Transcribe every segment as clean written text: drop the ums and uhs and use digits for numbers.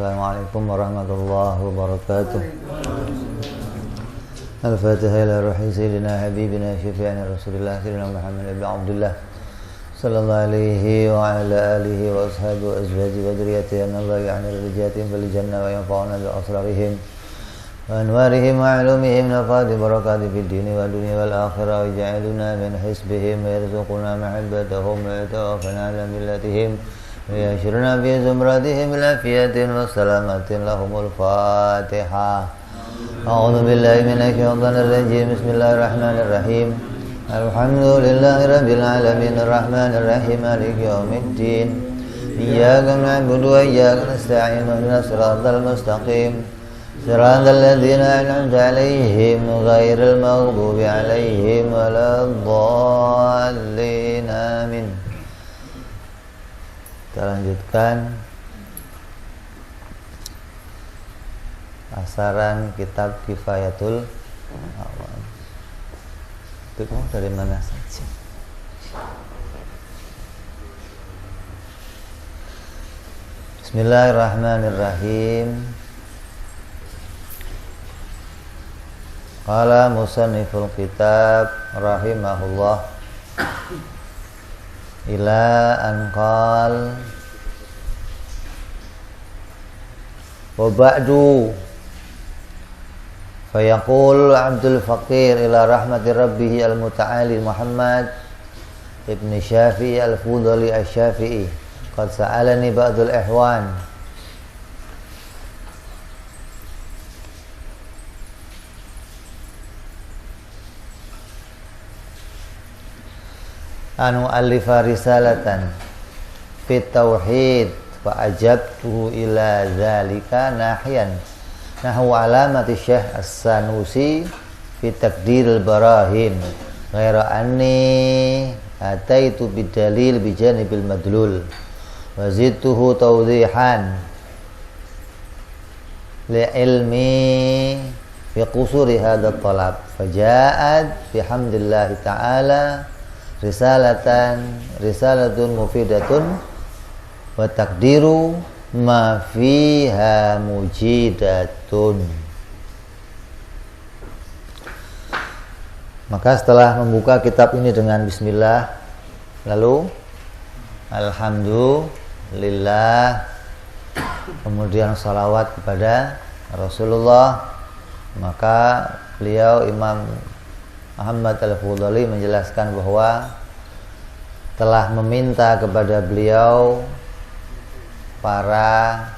Assalamualaikum warahmatullahi wabarakatuh. Al-Fatihah ila ruhi sayyidina habibina syafi'ina Rasulillah sayyidina Muhammad ibn Abdullah sallallahu alaihi wa ala alihi wa ashabihi wa azwajihi wa dzurriyyatihi Allah ya'ni rijatihim fil jannah wa yanfa'una bi asrarihim wa anwarihim wa 'ulumihim nafa'ati barakati fid dini wa dunya wal akhirah wa ja'aluna min hisbihim wa yarzuquna mahabbatahum wa yatawaffana ala millatihim wa yashurna fi zumratihim ila fiyatin wa salamatin lahumul fatihah. A'udzu billahi minasy syaithanir rajim. Bismillahirrahmanirrahim. Alhamdulillahi rabbil alamin arrahmanir rahim maliki yaumiddin. Iyyaka na'budu wa iyyaka nasta'in ihdinas siratal mustaqim. Siratal ladzina an'amta 'alaihim ghairil maghdubi 'alaihim waladdallin. Amin. Kita lanjutkan pasaran kitab Kifayatul Awam. Itu mau dari mana saja? Bismillahirrahmanirrahim. Qala musanniful kitab rahimahullah ila anqal wa ba'du fayaqul Abdul Faqir ila rahmati rabbih al-muta'ali Muhammad ibn Syafi'i al-Fudali al-Syafi'i qad sa'alani ba'dul ihwan anu alifa risalatan fit tauhid fa ajabtuhu ila zalika nahyan nahwu alamati Syekh As-Sanusi fi taqdiril barahin ghaira anni ataitu bidalil bijanibil madlul wa zidtuhu tawdihan li ilmi fi qusuri hadha talab faja'at bihamdillahi ta'ala risalatun mufidatun wa taqdiru ma fiha mujidatun. Maka setelah membuka kitab ini dengan bismillah, lalu alhamdulillah, kemudian salawat kepada Rasulullah, maka beliau Imam Muhammad Al-Fudali menjelaskan bahwa telah meminta kepada beliau para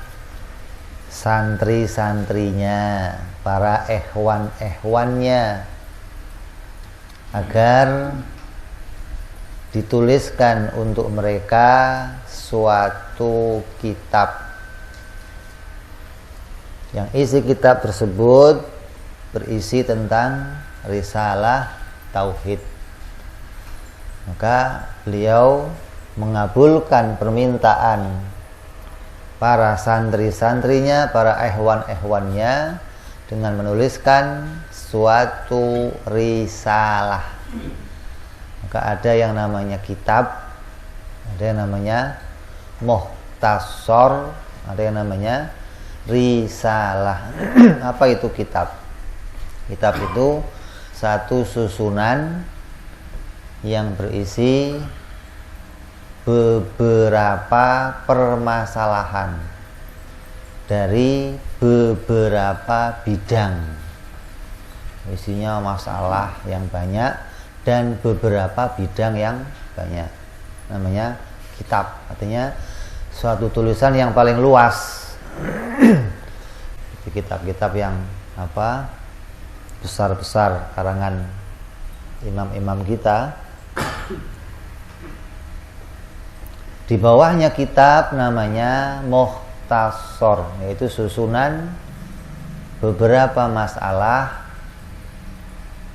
santri-santrinya, para ikhwan-ikhwannya agar dituliskan untuk mereka suatu kitab yang isi kitab tersebut berisi tentang risalah tauhid. Maka beliau mengabulkan permintaan para santri-santrinya, para ikhwan-ikhwannya dengan menuliskan suatu risalah. Maka ada yang namanya kitab, ada yang namanya mukhtasar, ada yang namanya risalah. Apa itu kitab? Kitab itu satu susunan yang berisi beberapa permasalahan dari beberapa bidang. Isinya masalah yang banyak dan beberapa bidang yang banyak. Namanya kitab, artinya suatu tulisan yang paling luas. Kitab-kitab yang besar-besar karangan imam-imam kita. Di bawahnya kitab namanya mukhtasar, yaitu susunan beberapa masalah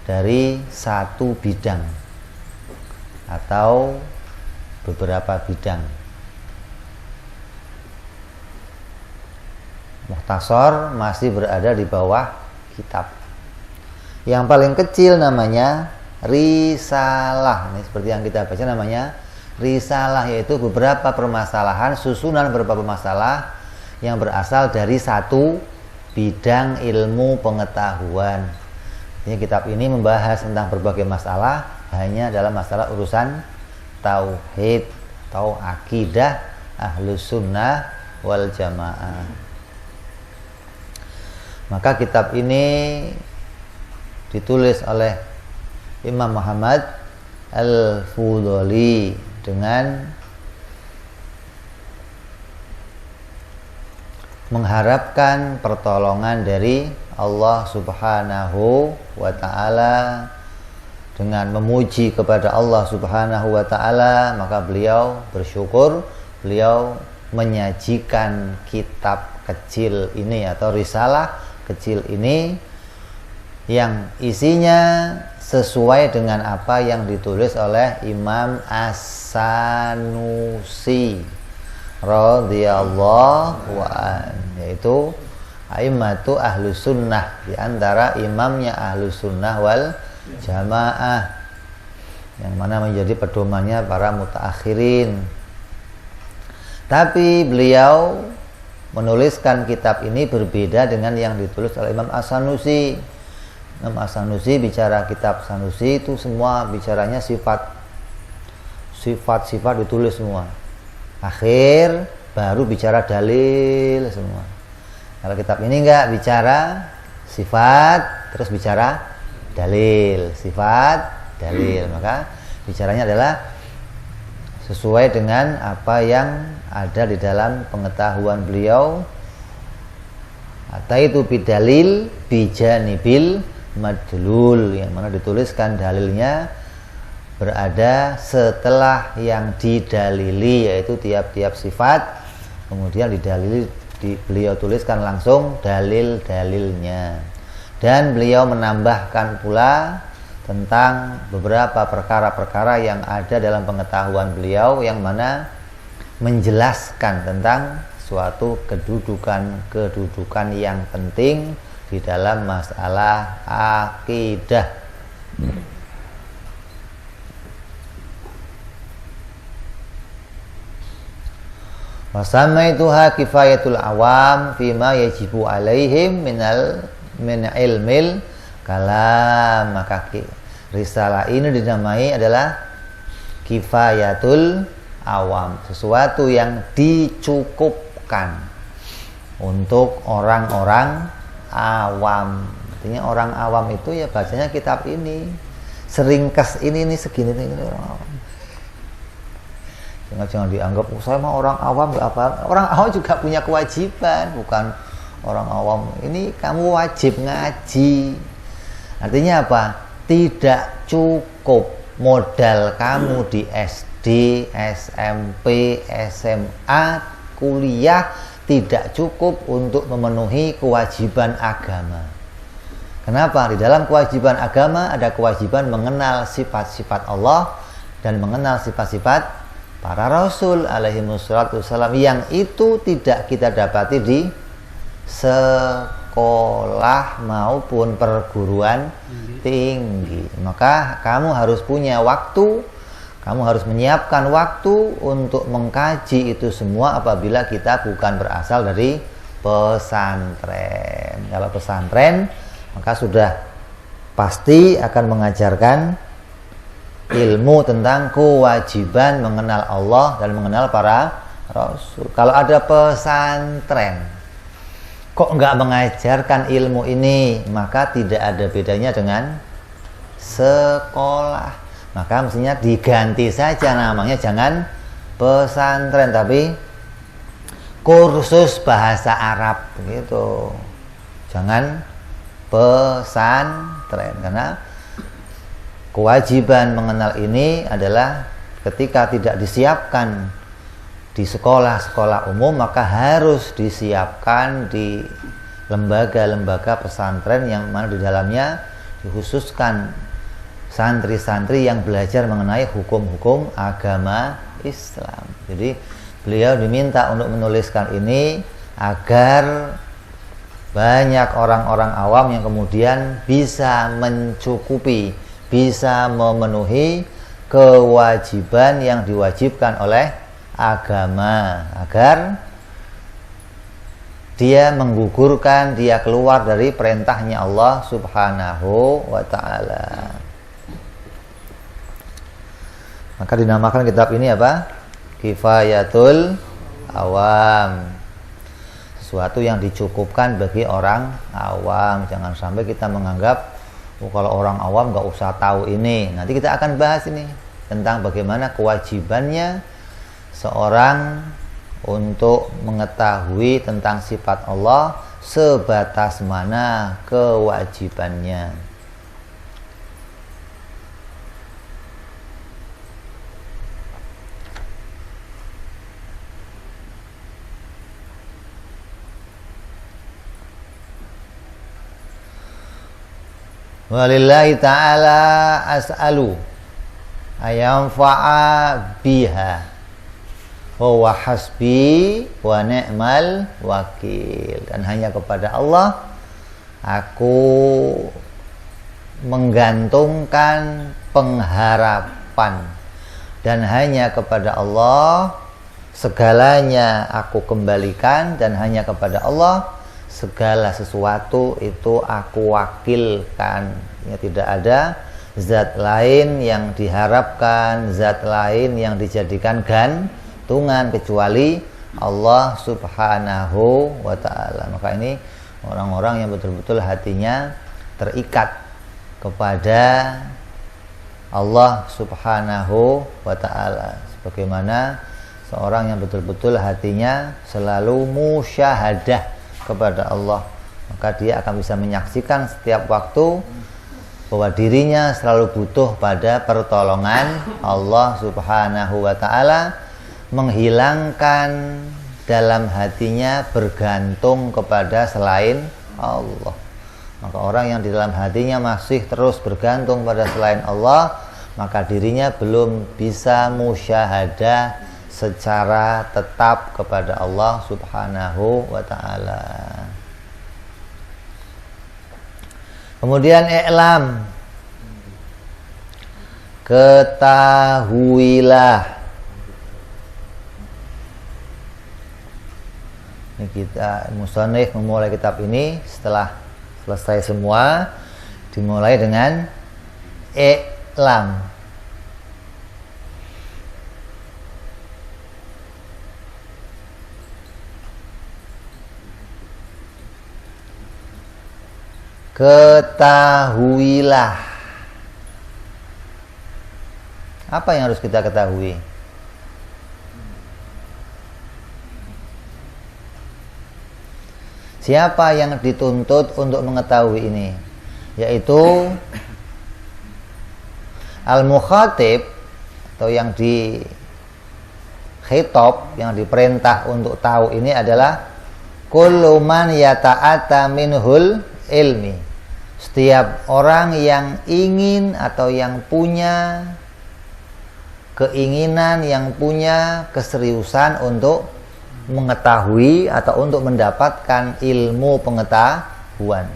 dari satu bidang atau beberapa bidang. Mukhtasar masih berada di bawah kitab. Yang paling kecil namanya risalah. Ini seperti yang kita baca namanya risalah, yaitu beberapa permasalahan, susunan beberapa masalah yang berasal dari satu bidang ilmu pengetahuan. Ini kitab ini membahas tentang berbagai masalah hanya dalam masalah urusan tauhid atau akidah Ahlus Sunnah wal Jamaah. Maka kitab ini ditulis oleh Imam Muhammad Al-Fudhali dengan mengharapkan pertolongan dari Allah Subhanahu wa ta'ala. Dengan memuji kepada Allah Subhanahu wa ta'ala, maka beliau bersyukur, beliau menyajikan kitab kecil ini atau risalah kecil ini yang isinya sesuai dengan apa yang ditulis oleh Imam As-Sanusi radhiyallahu anhu, yaitu a'immatu Ahlus Sunnah, di antara imamnya Ahlus Sunnah wal Jamaah, yang mana menjadi pedomannya para mutaakhirin. Tapi beliau menuliskan kitab ini berbeda dengan yang ditulis oleh Imam As-Sanusi. Imam As-Sanusi bicara kitab Sanusi itu semua bicaranya sifat-sifat ditulis semua. Akhir baru bicara dalil semua. Kalau kitab ini enggak, bicara sifat terus bicara dalil, sifat dalil. Maka bicaranya adalah sesuai dengan apa yang ada di dalam pengetahuan beliau. Ataitu bidalil bijanibil madlul, yang mana dituliskan dalilnya berada setelah yang didalili, yaitu tiap-tiap sifat, kemudian didalili, beliau tuliskan langsung dalil-dalilnya. Dan beliau menambahkan pula tentang beberapa perkara-perkara yang ada dalam pengetahuan beliau, yang mana menjelaskan tentang suatu kedudukan yang penting di dalam masalah akidah. Wasamaituha kifayatul awam fima yajibu alaihim min ilmil kalam. Maka risalah ini dinamai adalah kifayatul awam, sesuatu yang dicukupkan untuk orang-orang awam. Artinya orang awam itu ya bacanya kitab ini, seringkas ini segini orang awam. Jangan dianggap saya mah orang awam nggak apa. Orang awam juga punya kewajiban, bukan orang awam. Ini kamu wajib ngaji. Artinya apa? Tidak cukup modal kamu di SD, SMP, SMA, kuliah, tidak cukup untuk memenuhi kewajiban agama. Kenapa? Di dalam kewajiban agama ada kewajiban mengenal sifat-sifat Allah dan mengenal sifat-sifat para rasul alaihi wassalatu wassalam, yang itu tidak kita dapati di sekolah maupun perguruan tinggi. Maka kamu harus punya waktu, kamu harus menyiapkan waktu untuk mengkaji itu semua apabila kita bukan berasal dari pesantren. Kalau pesantren maka sudah pasti akan mengajarkan ilmu tentang kewajiban mengenal Allah dan mengenal para rasul. Kalau ada pesantren kok nggak mengajarkan ilmu ini, maka tidak ada bedanya dengan sekolah. Maka mestinya diganti saja namanya, jangan pesantren tapi kursus bahasa Arab gitu. Jangan pesantren, karena kewajiban mengenal ini adalah ketika tidak disiapkan di sekolah-sekolah umum, maka harus disiapkan di lembaga-lembaga pesantren yang mana di dalamnya dikhususkan santri-santri yang belajar mengenai hukum-hukum agama Islam. Jadi beliau diminta untuk menuliskan ini agar banyak orang-orang awam yang kemudian bisa mencukupi, bisa memenuhi kewajiban yang diwajibkan oleh agama, agar dia menggugurkan, dia keluar dari perintahnya Allah Subhanahu wa ta'ala. Maka dinamakan kitab ini apa? Kifayatul Awam, sesuatu yang dicukupkan bagi orang awam. Jangan sampai kita menganggap kalau orang awam gak usah tahu ini. Nanti kita akan bahas ini tentang bagaimana kewajibannya seorang untuk mengetahui tentang sifat Allah, sebatas mana kewajibannya. Walillahi ta'ala as'alu ayamfa'a biha wa hasbi wa ni'mal wakil. Dan hanya kepada Allah aku menggantungkan pengharapan, dan hanya kepada Allah segalanya aku kembalikan, dan hanya kepada Allah segala sesuatu itu aku wakilkan. Ya, tidak ada zat lain yang diharapkan, zat lain yang dijadikan gantungan kecuali Allah Subhanahu wa ta'ala. Maka ini orang-orang yang betul-betul hatinya terikat kepada Allah Subhanahu wa ta'ala, sebagaimana seorang yang betul-betul hatinya selalu musyahadah kepada Allah, maka dia akan bisa menyaksikan setiap waktu bahwa dirinya selalu butuh pada pertolongan Allah Subhanahu wa ta'ala, menghilangkan dalam hatinya bergantung kepada selain Allah. Maka orang yang di dalam hatinya masih terus bergantung pada selain Allah, maka dirinya belum bisa musyahadah secara tetap kepada Allah Subhanahu wa ta'ala. Kemudian i'lam, ketahuilah. Ini kita musannif memulai kitab ini setelah selesai semua, dimulai dengan i'lam. Ketahuilah. Apa yang harus kita ketahui? Siapa yang dituntut untuk mengetahui ini? Yaitu al-mukhatib, atau yang di khitab, yang diperintah untuk tahu ini adalah kullu man yata'ata minhul ilmi. Setiap orang yang ingin atau yang punya keinginan, yang punya keseriusan untuk mengetahui atau untuk mendapatkan ilmu pengetahuan.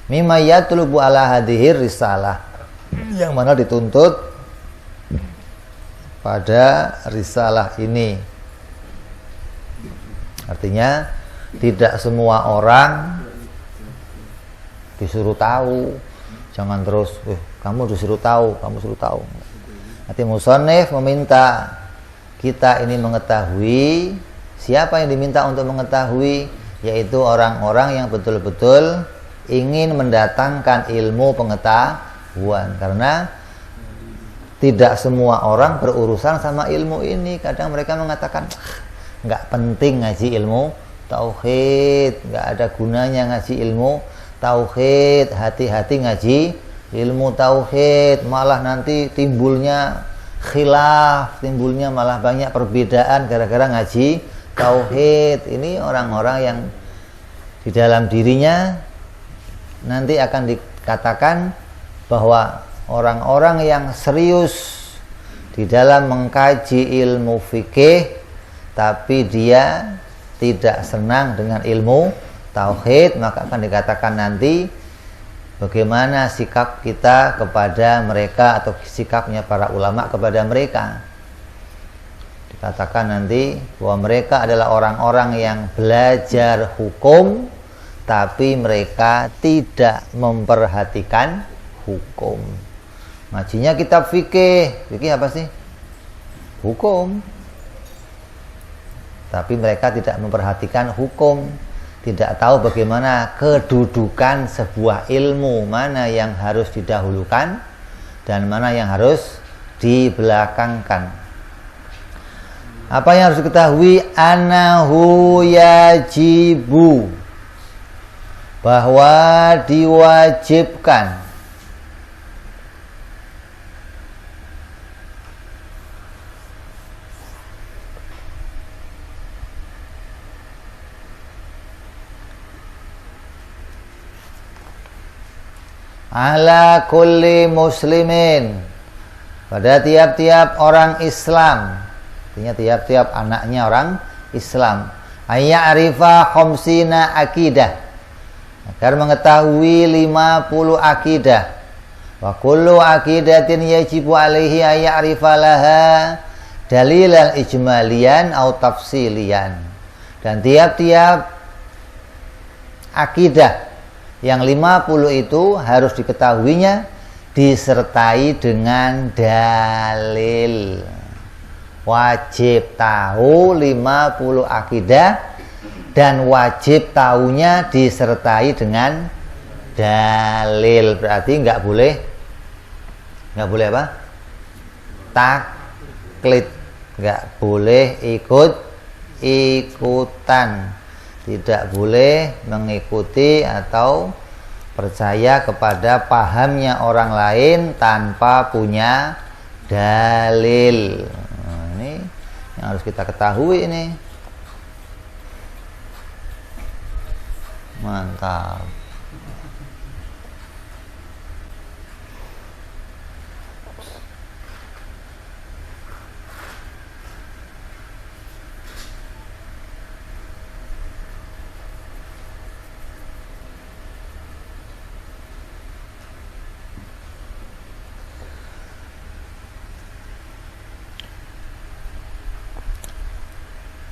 Mimma yatlubu ala hadhir risalah, yang mana dituntut pada risalah ini. Artinya tidak semua orang disuruh tahu. Jangan terus kamu disuruh tahu, kamu suruh tahu. Nanti musannif meminta kita ini mengetahui. Siapa yang diminta untuk mengetahui? Yaitu orang-orang yang betul-betul ingin mendatangkan ilmu pengetahuan. Karena tidak semua orang berurusan sama ilmu ini. Kadang mereka mengatakan nggak penting ngaji ilmu tauhid, nggak ada gunanya ngaji ilmu tauhid, hati-hati ngaji ilmu tauhid, malah nanti timbulnya khilaf, timbulnya malah banyak perbedaan gara-gara ngaji tauhid. Ini orang-orang yang di dalam dirinya nanti akan dikatakan bahwa orang-orang yang serius di dalam mengkaji ilmu fikih, tapi dia tidak senang dengan ilmu tauhid, maka akan dikatakan nanti bagaimana sikap kita kepada mereka atau sikapnya para ulama kepada mereka. Dikatakan nanti bahwa mereka adalah orang-orang yang belajar hukum tapi mereka tidak memperhatikan hukum. Ngajinya kitab fikih. Fikih apa sih? Hukum. Tapi mereka tidak memperhatikan hukum, tidak tahu bagaimana kedudukan sebuah ilmu, mana yang harus didahulukan dan mana yang harus dibelakangkan. Apa yang harus diketahui? Anahu yajibu, bahwa diwajibkan ala kulli muslimin, pada tiap-tiap orang Islam, artinya tiap-tiap anaknya orang Islam, ayya'rifa khamsina akidah, agar mengetahui 50 akidah. Wa kullu akidatin yajibu alaihi ayya'rifa laha dalilan ijmalian atau tafsilian. Dan tiap-tiap akidah yang 50 itu harus diketahuinya disertai dengan dalil. Wajib tahu 50 akidah dan wajib tahunya disertai dengan dalil. Berarti nggak boleh apa? Taklid, nggak boleh ikut-ikutan, tidak boleh mengikuti atau percaya kepada pahamnya orang lain tanpa punya dalil. Nah, ini yang harus kita ketahui ini. Mantap.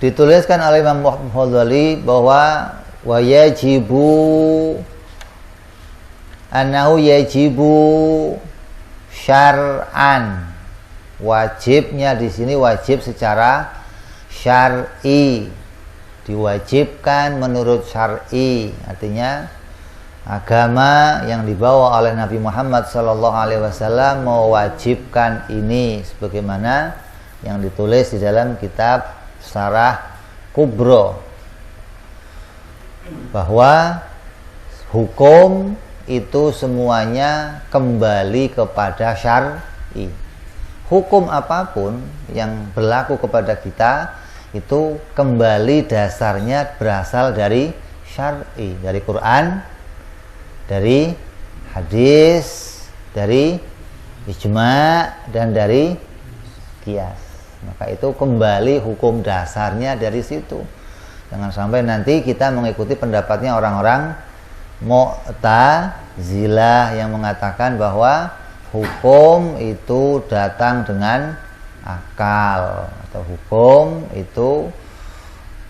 Dituliskan oleh Imam Ghazali bahwa wa yajibu annahu yajibu syar'an, wajibnya di sini wajib secara syar'i, diwajibkan menurut syar'i, artinya agama yang dibawa oleh Nabi Muhammad SAW mewajibkan ini sebagaimana yang ditulis di dalam kitab Syarah Kubro, bahwa hukum itu semuanya kembali kepada syar'i. Hukum apapun yang berlaku kepada kita itu kembali dasarnya berasal dari syar'i, dari Quran, dari hadis, dari ijma' dan dari qiyas. Maka itu kembali hukum dasarnya dari situ. Jangan sampai nanti kita mengikuti pendapatnya orang-orang Mu'tazilah yang mengatakan bahwa hukum itu datang dengan akal, atau hukum itu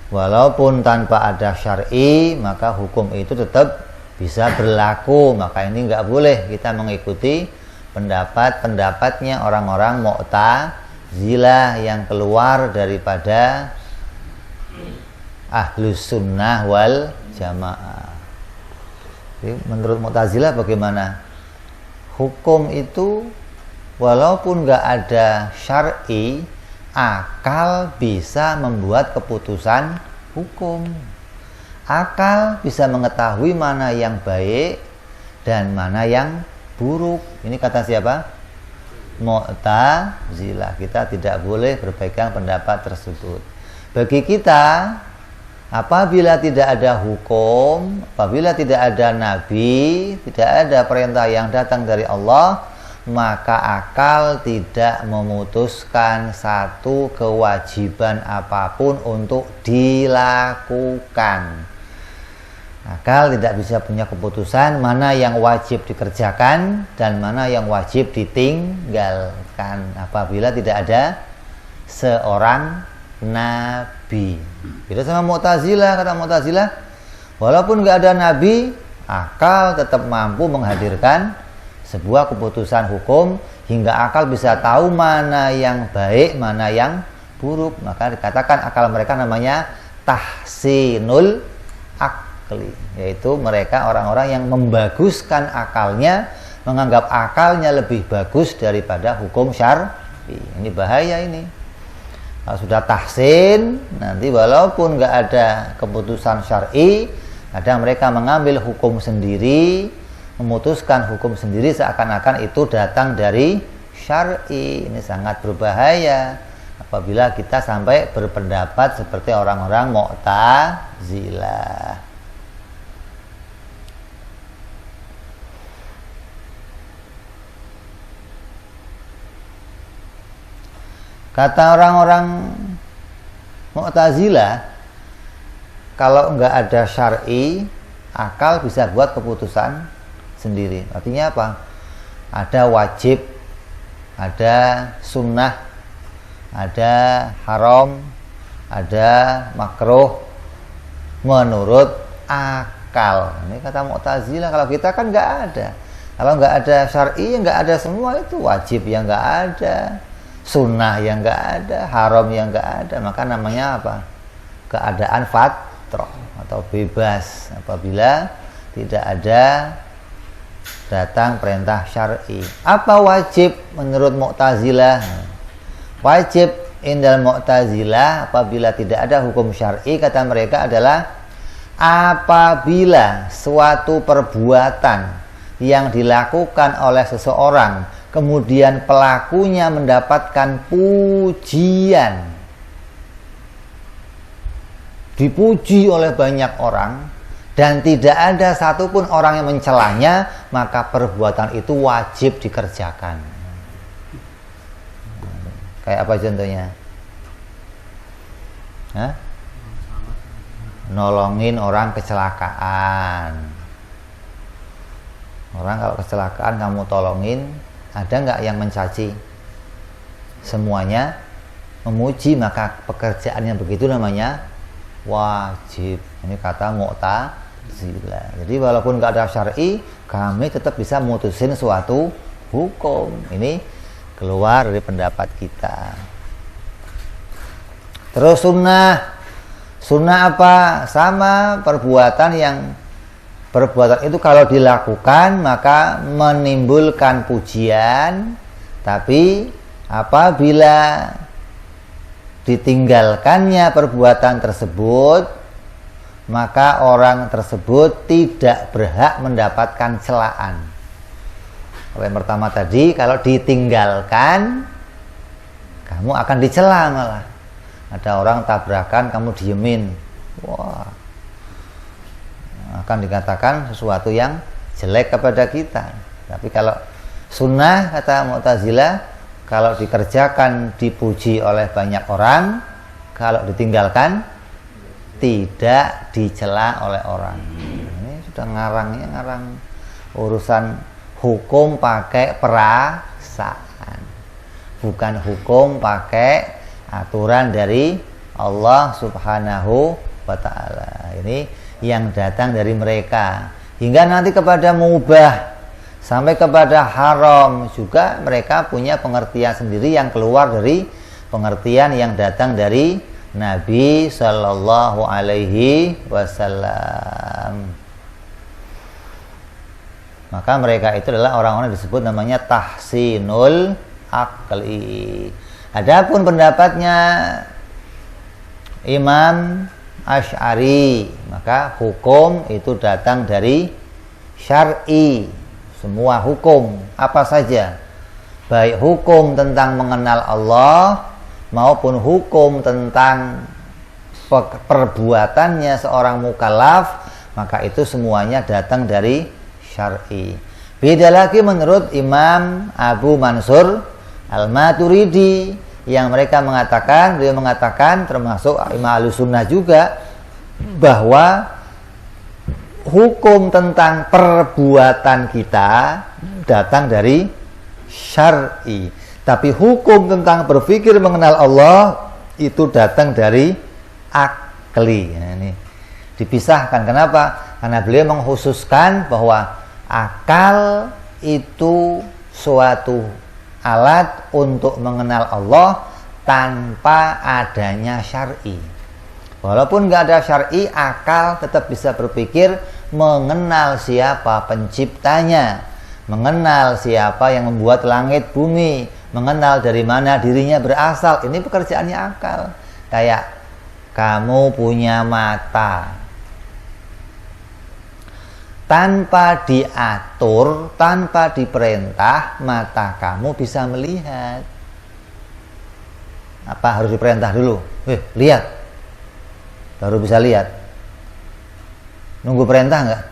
walaupun tanpa ada syar'i maka hukum itu tetap bisa berlaku. Maka ini nggak boleh kita mengikuti pendapatnya orang-orang Mu'tazilah yang keluar daripada Ahlus Sunnah wal Jamaah. Jadi, menurut Mu'tazilah bagaimana? Hukum itu walaupun nggak ada syar'i, akal bisa membuat keputusan hukum. Akal bisa mengetahui mana yang baik dan mana yang buruk. Ini kata siapa? Mu'tazilah. Kita tidak boleh berpegang pendapat tersebut. Bagi kita, apabila tidak ada hukum, apabila tidak ada nabi, tidak ada perintah yang datang dari Allah, maka akal tidak memutuskan satu kewajiban apapun untuk dilakukan. Akal tidak bisa punya keputusan mana yang wajib dikerjakan dan mana yang wajib ditinggalkan apabila tidak ada seorang nabi. Beda sama Mu'tazilah. Kata Mu'tazilah, walaupun nggak ada nabi, akal tetap mampu menghadirkan sebuah keputusan hukum hingga akal bisa tahu mana yang baik, mana yang buruk. Maka dikatakan akal mereka namanya tahsinul akli, yaitu mereka orang-orang yang membaguskan akalnya, menganggap akalnya lebih bagus daripada hukum syar'i. Ini bahaya ini. Kalau sudah tahsin, nanti walaupun nggak ada keputusan syar'i, kadang mereka mengambil hukum sendiri, memutuskan hukum sendiri seakan-akan itu datang dari syar'i. Ini sangat berbahaya apabila kita sampai berpendapat seperti orang-orang Mu'tazilah. Kata orang-orang Mu'tazilah, kalau nggak ada syar'i, akal bisa buat keputusan sendiri. Artinya apa? Ada wajib, ada sunnah, ada haram, ada makruh menurut akal. Ini kata Mu'tazilah. Kalau kita kan nggak ada. Kalau nggak ada syar'i, nggak ada semua itu. Wajib yang nggak ada, sunnah yang nggak ada, haram yang nggak ada. Maka namanya apa? Keadaan fatrah atau bebas apabila tidak ada datang perintah syar'i. Apa wajib menurut Mu'tazilah? Wajib indal Mu'tazilah apabila tidak ada hukum syar'i, kata mereka adalah apabila suatu perbuatan yang dilakukan oleh seseorang kemudian pelakunya mendapatkan pujian, dipuji oleh banyak orang dan tidak ada satupun orang yang mencelanya, maka perbuatan itu wajib dikerjakan. Kayak apa contohnya? Hah? Nolongin orang kecelakaan. Orang kalau kecelakaan kamu tolongin, ada nggak yang mencaci? Semuanya memuji, maka pekerjaan yang begitu namanya wajib. Ini kata Mu'tazilah. Jadi walaupun nggak ada syar'i, kami tetap bisa mutusin suatu hukum. Ini keluar dari pendapat kita. Terus sunnah. Sunnah apa? Sama perbuatan itu kalau dilakukan maka menimbulkan pujian, tapi apabila ditinggalkannya perbuatan tersebut, maka orang tersebut tidak berhak mendapatkan celaan. Kalau yang pertama tadi, kalau ditinggalkan kamu akan dicela malah. Ada orang tabrakan, kamu diemin, wah, akan dikatakan sesuatu yang jelek kepada kita. Tapi kalau sunnah, kata Mu'tazilah, kalau dikerjakan dipuji oleh banyak orang, kalau ditinggalkan tidak dicela oleh orang. Ini sudah ngarang urusan hukum pakai perasaan, bukan hukum pakai aturan dari Allah Subhanahu wa ta'ala. Ini yang datang dari mereka, hingga nanti kepada mubah sampai kepada haram juga mereka punya pengertian sendiri yang keluar dari pengertian yang datang dari Nabi Sallallahu Alaihi Wasallam. Maka mereka itu adalah orang-orang disebut namanya tahsinul akli. Adapun pendapatnya Imam Asy'ari, maka hukum itu datang dari syar'i. Semua hukum apa saja, baik hukum tentang mengenal Allah maupun hukum tentang perbuatannya seorang mukallaf, maka itu semuanya datang dari syar'i. Beda lagi menurut Imam Abu Mansur Al-Maturidi, yang mereka mengatakan, beliau mengatakan termasuk Imam Ahlussunnah juga, bahwa hukum tentang perbuatan kita datang dari syar'i. Tapi hukum tentang berpikir mengenal Allah itu datang dari akli. Nah, ini dipisahkan. Kenapa? Karena beliau mengkhususkan bahwa akal itu suatu alat untuk mengenal Allah tanpa adanya syar'i. Walaupun nggak ada syar'i, akal tetap bisa berpikir mengenal siapa penciptanya, mengenal siapa yang membuat langit bumi, mengenal dari mana dirinya berasal. Ini pekerjaannya akal. Kayak kamu punya mata, tanpa diatur, tanpa diperintah, mata kamu bisa melihat. Apa harus diperintah dulu? Lihat, baru bisa lihat. Nunggu perintah enggak?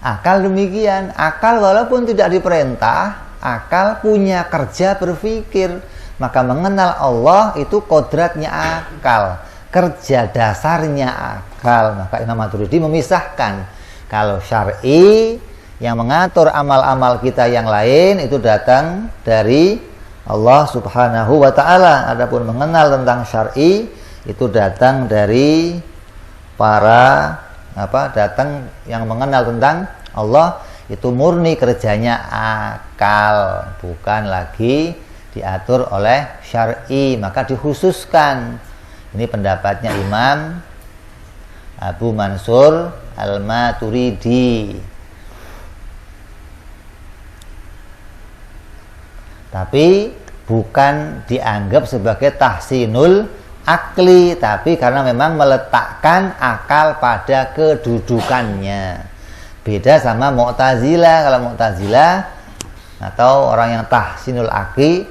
Akal demikian. Akal walaupun tidak diperintah, akal punya kerja berpikir. Maka mengenal Allah itu kodratnya akal, kerja dasarnya akal. Maka Imam Maturidi memisahkan, kalau syar'i yang mengatur amal-amal kita yang lain itu datang dari Allah Subhanahu wa ta'ala. Adapun mengenal tentang syar'i itu datang dari para datang yang mengenal tentang Allah itu murni kerjanya akal, bukan lagi diatur oleh syar'i. Maka dikhususkan. Ini pendapatnya Imam Abu Mansur Al-Maturidi. Tapi bukan dianggap sebagai tahsinul akli, tapi karena memang meletakkan akal pada kedudukannya. Beda sama Mu'tazilah. Kalau Mu'tazilah atau orang yang tahsinul akli,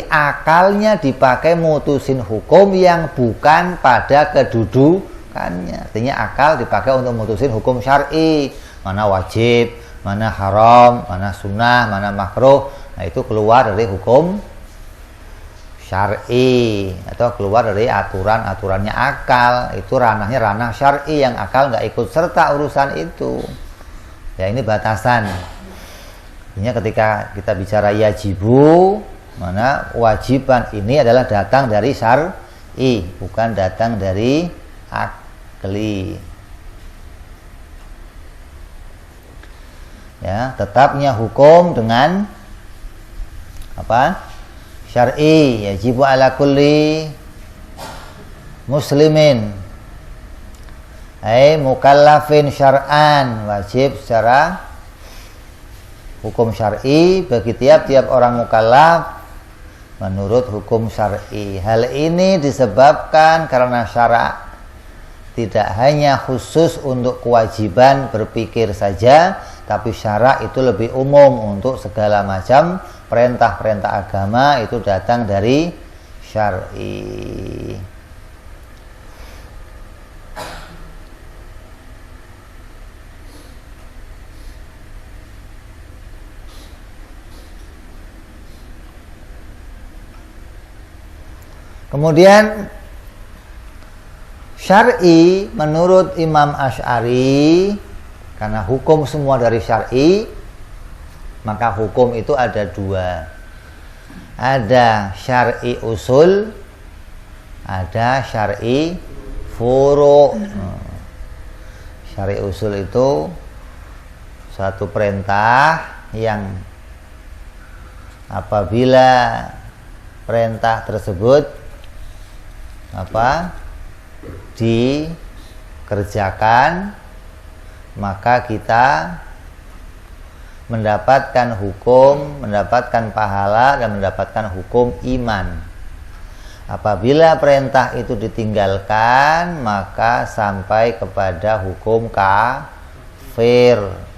akalnya dipakai mutusin hukum yang bukan pada kedudukannya. Artinya akal dipakai untuk mutusin hukum syar'i, mana wajib, mana haram, mana sunnah, mana makruh. Nah, itu keluar dari hukum syar'i atau keluar dari aturan-aturannya akal. Itu ranahnya ranah syar'i yang akal nggak ikut serta urusan itu. Ya, ini batasan. Ini ketika kita bicara yajibu, mana wajiban ini adalah datang dari syar'i, bukan datang dari akli. Ya, tetapnya hukum dengan apa? Syar'i, yajibu ala kulli muslimin, ai mukallafin syar'an, wajib secara hukum syar'i bagi tiap-tiap orang mukallaf menurut hukum syar'i. Hal ini disebabkan karena syara' tidak hanya khusus untuk kewajiban berpikir saja, tapi syara' itu lebih umum untuk segala macam perintah-perintah agama itu datang dari syar'i. Kemudian syar'i menurut Imam Asy'ari, karena hukum semua dari syar'i, maka hukum itu ada dua. Ada syar'i usul, ada syar'i furu'. Syar'i usul itu satu perintah yang apabila perintah tersebut dikerjakan, maka kita mendapatkan hukum, mendapatkan pahala dan mendapatkan hukum iman. Apabila perintah itu ditinggalkan, maka sampai kepada hukum kafir.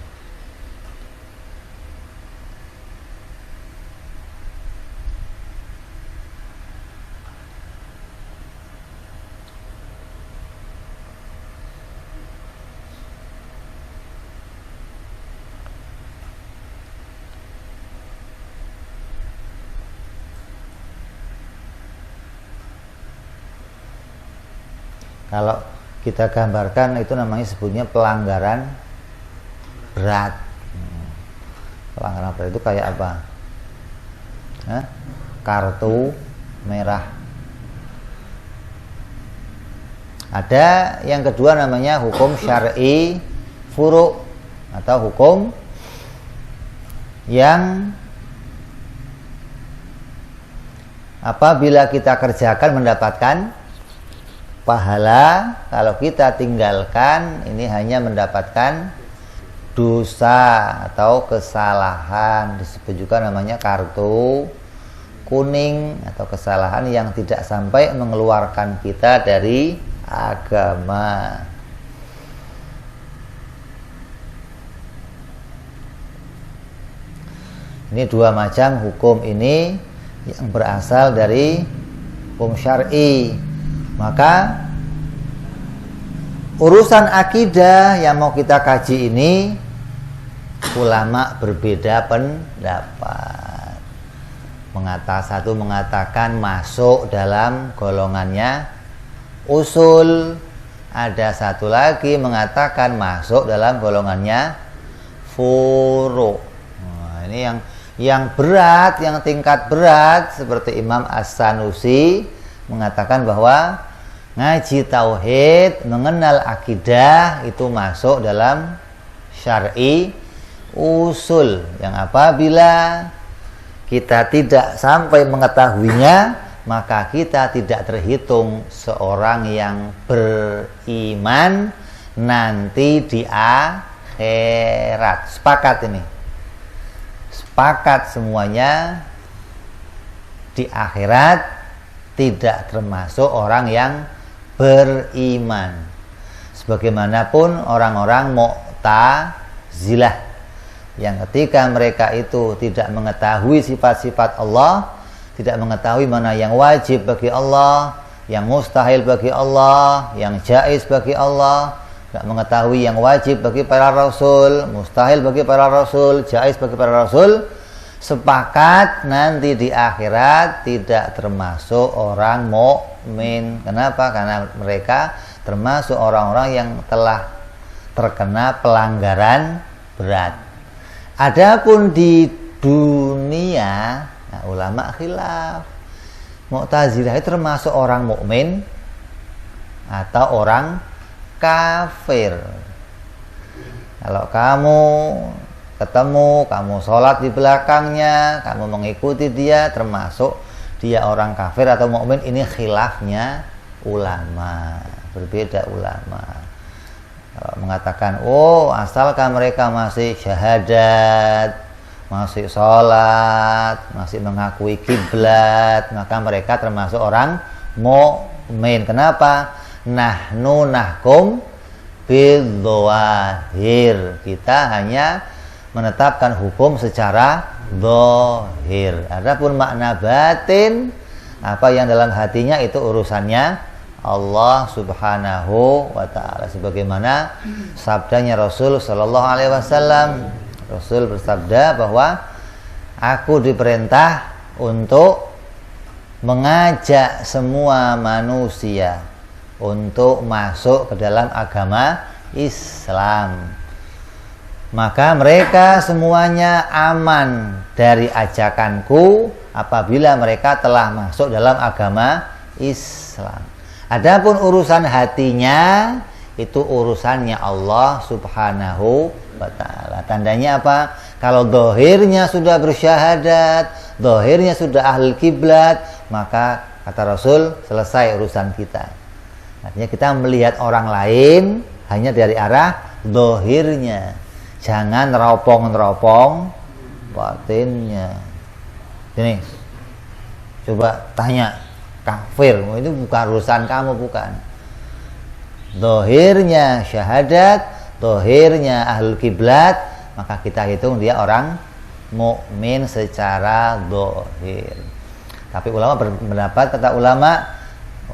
Kalau kita gambarkan itu namanya sebutnya pelanggaran berat. Pelanggaran berat itu kayak apa? kartu merah. Ada yang kedua namanya hukum syar'i furu' atau hukum yang apabila kita kerjakan mendapatkan pahala, kalau kita tinggalkan ini hanya mendapatkan dosa atau kesalahan. Disebut juga namanya kartu kuning atau kesalahan yang tidak sampai mengeluarkan kita dari agama. Ini dua macam hukum ini yang berasal dari hukum syar'i. Maka urusan akidah yang mau kita kaji ini ulama berbeda pendapat. Satu mengatakan masuk dalam golongannya usul, ada satu lagi mengatakan masuk dalam golongannya furu'. Nah, ini yang berat, yang tingkat berat seperti Imam As-Sanusi mengatakan bahwa ngaji tauhid, mengenal akidah itu masuk dalam syar'i usul, yang apabila kita tidak sampai mengetahuinya maka kita tidak terhitung seorang yang beriman nanti di akhirat. Sepakat ini? Sepakat semuanya, di akhirat tidak termasuk orang yang beriman. Sebagaimanapun orang-orang Mu'tazilah yang ketika mereka itu tidak mengetahui sifat-sifat Allah, tidak mengetahui mana yang wajib bagi Allah, yang mustahil bagi Allah, yang jaiz bagi Allah, tidak mengetahui yang wajib bagi para rasul, mustahil bagi para rasul, jaiz bagi para rasul, sepakat nanti di akhirat tidak termasuk orang mukmin. Kenapa? Karena mereka termasuk orang-orang yang telah terkena pelanggaran berat. Adapun di dunia, nah, ulama khilaf. Mu'tazilah itu termasuk orang mukmin atau orang kafir. Kalau kamu ketemu, kamu sholat di belakangnya, kamu mengikuti dia, termasuk dia orang kafir atau mukmin. Ini khilafnya ulama, berbeda ulama. Kalau mengatakan, oh asalkan mereka masih syahadat, masih sholat, masih mengakui kiblat, maka mereka termasuk orang mukmin. Kenapa? Nahnu nahkum bil-dhawahir. Kita hanya menetapkan hukum secara dhahir. Adapun makna batin, apa yang dalam hatinya itu urusannya Allah Subhanahu wa ta'ala. Sebagaimana sabdanya Rasul sallallahu alaihi wasallam. Rasul bersabda bahwa aku diperintah untuk mengajak semua manusia untuk masuk ke dalam agama Islam. Maka mereka semuanya aman dari ajakanku apabila mereka telah masuk dalam agama Islam. Adapun urusan hatinya itu urusannya Allah Subhanahu wa ta'ala. Tandanya apa? Kalau dohirnya sudah bersyahadat, dohirnya sudah ahli kiblat, maka kata Rasul selesai urusan kita. Artinya kita melihat orang lain hanya dari arah dohirnya, jangan neropong-neropong batinnya. Ini coba tanya kafir, itu bukan urusan kamu, bukan. Dohirnya syahadat, dohirnya ahlul kiblat, maka kita hitung dia orang mukmin secara dohir. Tapi ulama berpendapat, kata ulama,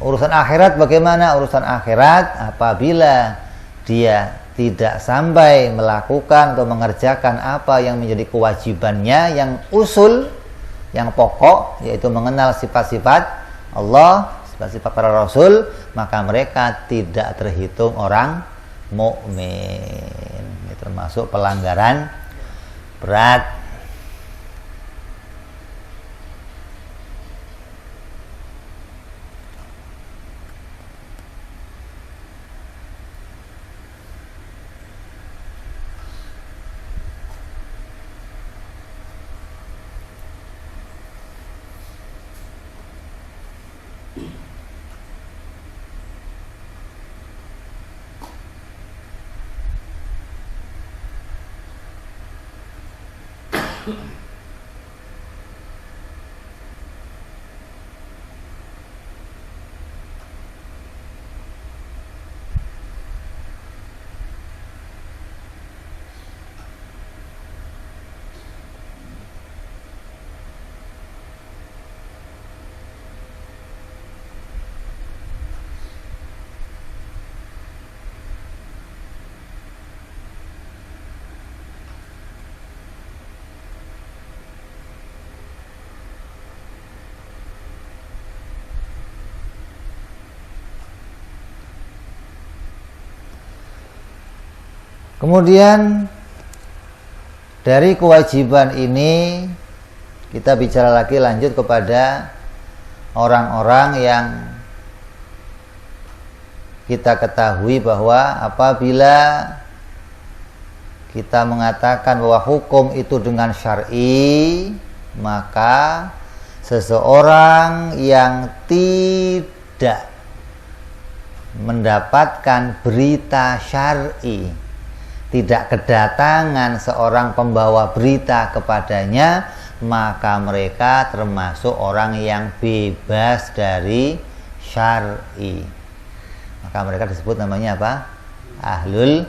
urusan akhirat bagaimana? Urusan akhirat apabila dia tidak sampai melakukan atau mengerjakan apa yang menjadi kewajibannya, yang usul, yang pokok, yaitu mengenal sifat-sifat Allah, sifat-sifat para rasul, maka mereka tidak terhitung orang mukmin. Ini termasuk pelanggaran berat. Kemudian dari kewajiban ini kita bicara lagi lanjut kepada orang-orang yang kita ketahui bahwa apabila kita mengatakan bahwa hukum itu dengan syar'i, maka seseorang yang tidak mendapatkan berita syar'i, tidak kedatangan seorang pembawa berita kepadanya, maka mereka termasuk orang yang bebas dari syar'i. Maka mereka disebut namanya apa? Ahlul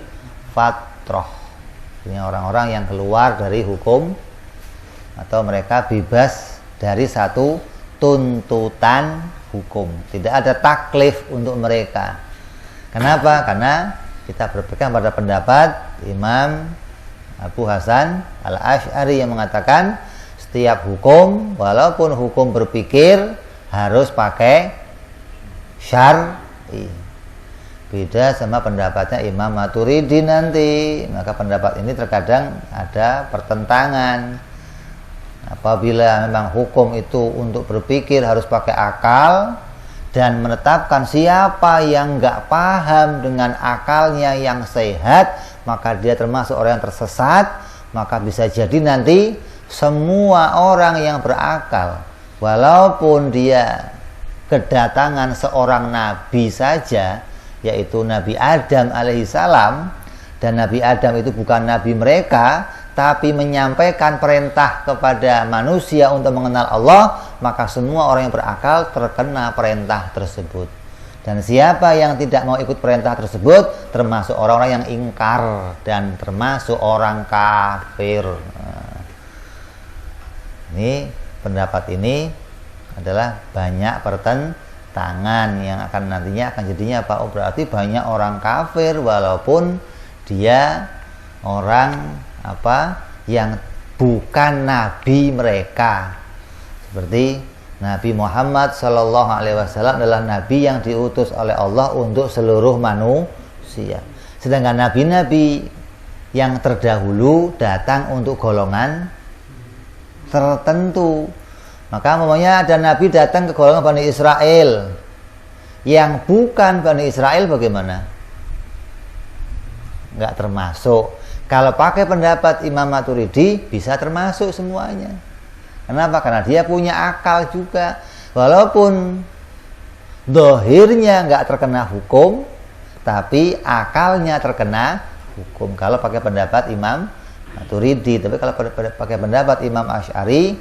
fatrah. Ini orang-orang yang keluar dari hukum, atau mereka bebas dari satu tuntutan hukum. Tidak ada taklif untuk mereka. Kenapa? Karena kita berpegang pada pendapat Imam Abu Hasan Al-Asy'ari yang mengatakan setiap hukum, walaupun hukum berpikir, harus pakai syar'i. Beda sama pendapatnya Imam Maturidi nanti. Maka pendapat ini terkadang ada pertentangan. Apabila memang hukum itu untuk berpikir harus pakai akal, dan menetapkan siapa yang nggak paham dengan akalnya yang sehat, maka dia termasuk orang yang tersesat. Maka bisa jadi nanti semua orang yang berakal, walaupun dia kedatangan seorang nabi saja, yaitu Nabi Adam alaihissalam, dan Nabi Adam itu bukan nabi mereka, tapi menyampaikan perintah kepada manusia untuk mengenal Allah, maka semua orang yang berakal terkena perintah tersebut. Dan siapa yang tidak mau ikut perintah tersebut termasuk orang-orang yang ingkar dan termasuk orang kafir. Nah, ini pendapat ini adalah banyak pertentangan yang akan nantinya akan jadinya apa? Oh, berarti banyak orang kafir walaupun dia orang yang bukan nabi mereka. Seperti Nabi Muhammad SAW adalah nabi yang diutus oleh Allah untuk seluruh manusia. Sedangkan nabi-nabi yang terdahulu datang untuk golongan tertentu. Maka umpamanya ada nabi datang ke golongan Bani Israel, yang bukan Bani Israel bagaimana? Enggak termasuk. Kalau pakai pendapat Imam Maturidi bisa termasuk semuanya. Kenapa? Karena dia punya akal juga. Walaupun dohirnya nggak terkena hukum, tapi akalnya terkena hukum. Kalau pakai pendapat Imam Maturidi. Tapi kalau pakai pendapat Imam Asy'ari,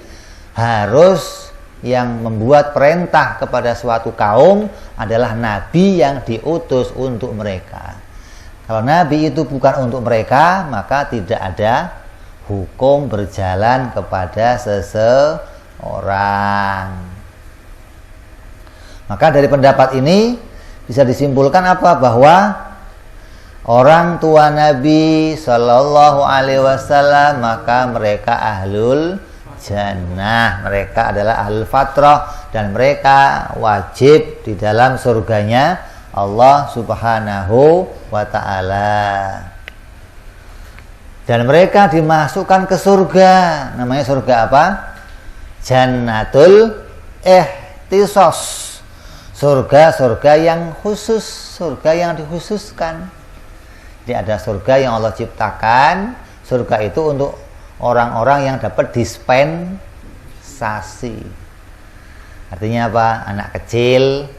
harus yang membuat perintah kepada suatu kaum adalah nabi yang diutus untuk mereka. Kalau nabi itu bukan untuk mereka, maka tidak ada hukum berjalan kepada seseorang. Maka dari pendapat ini bisa disimpulkan apa? Bahwa orang tua Nabi Shallallahu Alaihi Wasallam maka mereka ahlul jannah, mereka adalah ahlul fatrah, dan mereka wajib di dalam surganya Allah Subhanahu wa ta'ala. Dan mereka dimasukkan ke surga. Namanya surga apa? Jannatul Ihtisos. Surga-surga yang khusus, surga yang dikhususkan. Jadi ada surga yang Allah ciptakan. Surga itu untuk orang-orang yang dapat dispensasi. Artinya apa? Anak kecil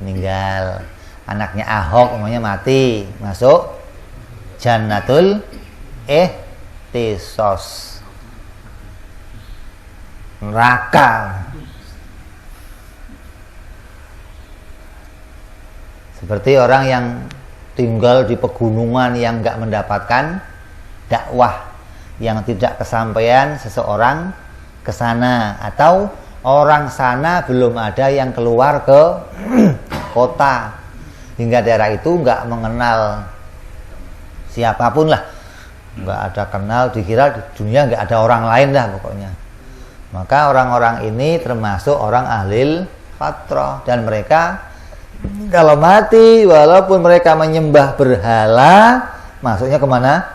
meninggal, anaknya Ahok umumnya mati, masuk Jannatul Ihtisos. neraka. Seperti orang yang tinggal di pegunungan yang nggak mendapatkan dakwah, yang tidak kesampaian seseorang ke sana, atau orang sana belum ada yang keluar ke kota, hingga daerah itu nggak mengenal siapapun lah, nggak ada kenal, dikira di dunia nggak ada orang lain lah pokoknya. Maka orang-orang ini termasuk orang ahlil fatrah, dan mereka kalau mati, walaupun mereka menyembah berhala, masuknya kemana?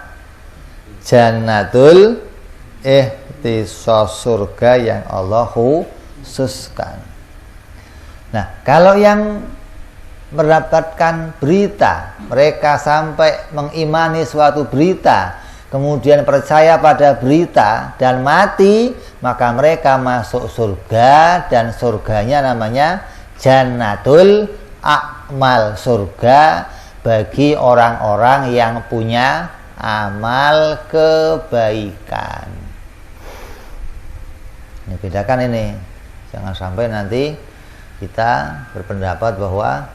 Jannatul ihtisas, surga yang Allah khususkan. Nah, kalau yang mendapatkan berita, mereka sampai mengimani suatu berita, kemudian percaya pada berita dan mati, maka mereka masuk surga, dan surganya namanya Jannatul A'mal, surga bagi orang-orang yang punya amal kebaikan. Ini bedakan ini, jangan sampai nanti kita berpendapat bahwa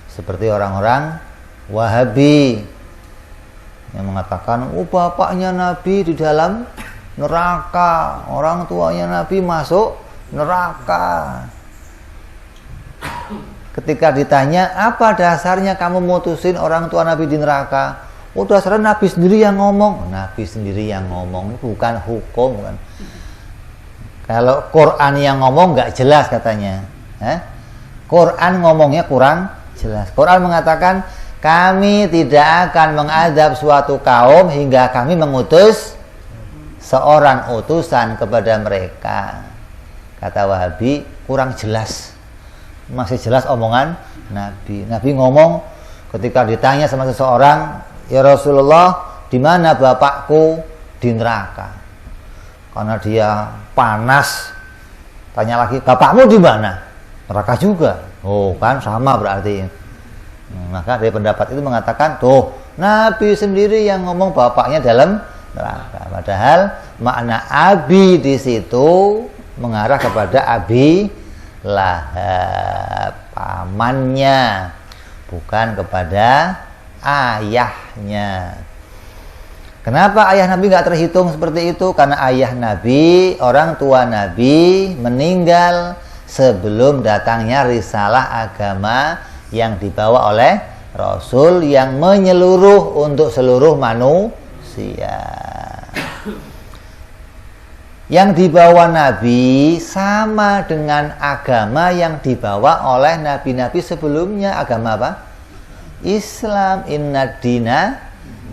seperti orang-orang Wahabi yang mengatakan, oh bapaknya Nabi di dalam neraka, orang tuanya Nabi masuk neraka. Ketika ditanya, apa dasarnya kamu mutusin orang tua Nabi di neraka? Oh, dasarnya Nabi sendiri yang ngomong. Nabi sendiri yang ngomong, bukan hukum, bukan. Kalau Quran yang ngomong nggak jelas katanya. Quran ngomongnya kurang jelas. Quran mengatakan, kami tidak akan mengadab suatu kaum hingga kami mengutus seorang utusan kepada mereka. Kata Wahabi, kurang jelas. Masih jelas omongan Nabi. Nabi ngomong ketika ditanya sama seseorang, ya Rasulullah, di mana bapakku? Di neraka. Karena dia panas. Tanya lagi, bapakmu di mana? Neraka juga. Oh, kan sama berarti. Maka dari pendapat itu mengatakan, tuh Nabi sendiri yang ngomong bapaknya dalam neraka. Padahal makna abi di situ mengarah kepada Abi Lahab, pamannya, bukan kepada ayahnya. Kenapa ayah Nabi nggak terhitung seperti itu? Karena ayah Nabi, orang tua Nabi meninggal sebelum datangnya risalah agama yang dibawa oleh Rasul yang menyeluruh untuk seluruh manusia. Yang dibawa Nabi sama dengan agama yang dibawa oleh nabi-nabi sebelumnya. Agama apa? Islam. Inna dina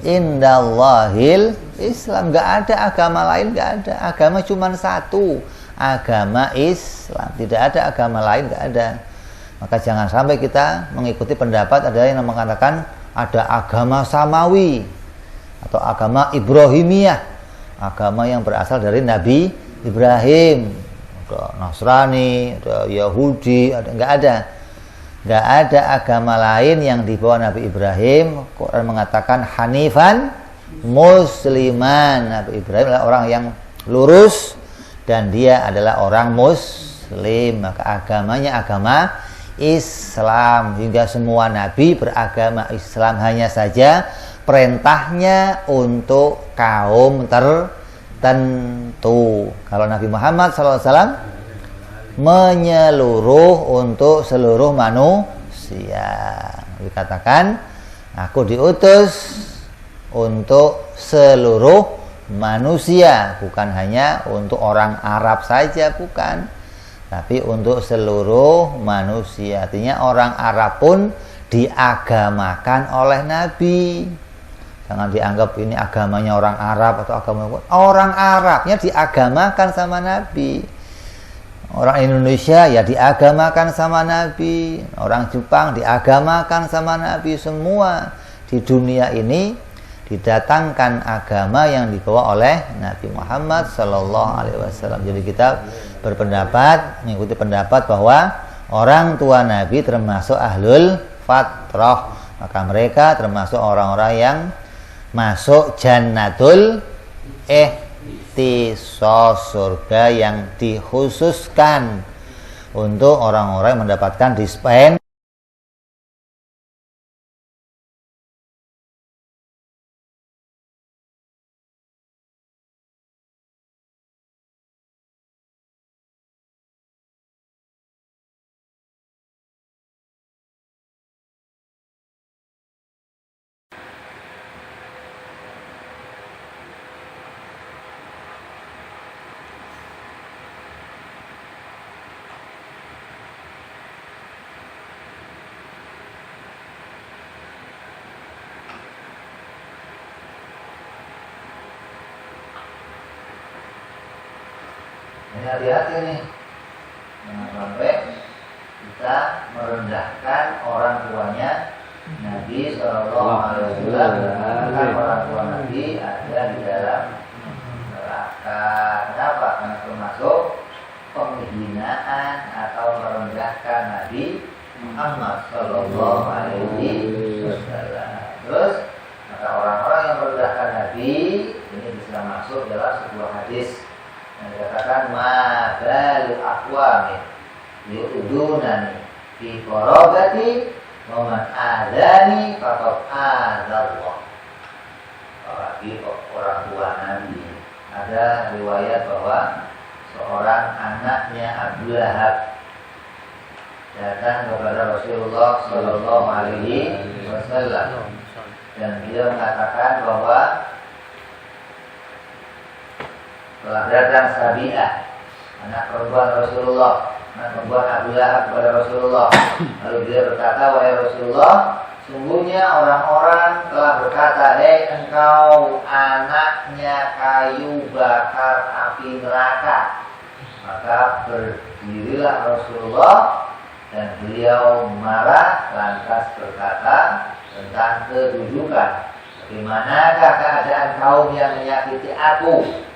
indallahil Islam. Gak ada agama lain, gak ada. Agama cuma satu, agama Islam. Tidak ada agama lain, gak ada. Maka jangan sampai kita mengikuti pendapat ada yang mengatakan ada agama Samawi atau agama Ibrahimiyah, agama yang berasal dari Nabi Ibrahim. Ada Nasrani, ada Yahudi, nggak ada agama lain yang dibawa Nabi Ibrahim. Quran mengatakan hanifan musliman. Nabi Ibrahim adalah orang yang lurus dan dia adalah orang muslim. Maka agamanya agama Islam. Hingga semua nabi beragama Islam, hanya saja perintahnya untuk kaum tertentu. Kalau Nabi Muhammad SAW menyeluruh untuk seluruh manusia. Dikatakan, aku diutus untuk seluruh manusia, bukan hanya untuk orang Arab saja, bukan, tapi untuk seluruh manusia. Artinya orang Arab pun diagamakan oleh Nabi. Jangan dianggap ini agamanya orang Arab atau agama orang Arabnya diagamakan sama Nabi. Orang Indonesia ya diagamakan sama Nabi. Orang Jepang diagamakan sama Nabi. Semua di dunia ini didatangkan agama yang dibawa oleh Nabi Muhammad SAW. Jadi kita berpendapat, mengikuti pendapat bahwa orang tua Nabi termasuk ahlul fatrah. Maka mereka termasuk orang-orang yang masuk Jannatul ikhtisos, surga yang dikhususkan untuk orang-orang yang mendapatkan dispen. Ini hati-hati nih, jangan sampai kita merendahkan orang tuanya Nabi Sallallahu Alaihi Wasallam, merendahkan orang tua Nabi ada di dalam neraka. Kenapa? Karena termasuk penghinaan atau merendahkan Nabi Muhammad Sallallahu Alaihi Wasallam. Terus maka orang-orang yang merendahkan Nabi ini bisa masuk dalam sebuah hadis yang dikatakan ma balu aqwamin yu'dunani fi qarabati wa man adani faqad adzallah. Apalagi orang tua Nabi. Ada riwayat bahwa seorang anaknya Abu Lahab datang kepada Rasulullah Sallallahu Alaihi Wasallam dan dia mengatakan bahwa telah datang Sabi'ah, anak perempuan Rasulullah, anak perempuan Abu Lahab kepada Rasulullah. Lalu dia berkata, wahai Rasulullah, sungguhnya orang-orang telah berkata, hei engkau anaknya kayu bakar api neraka. Maka berdirilah Rasulullah dan beliau marah lantas berkata tentang kedudukan. Bagaimanakah keadaan kaum yang menyakiti aku?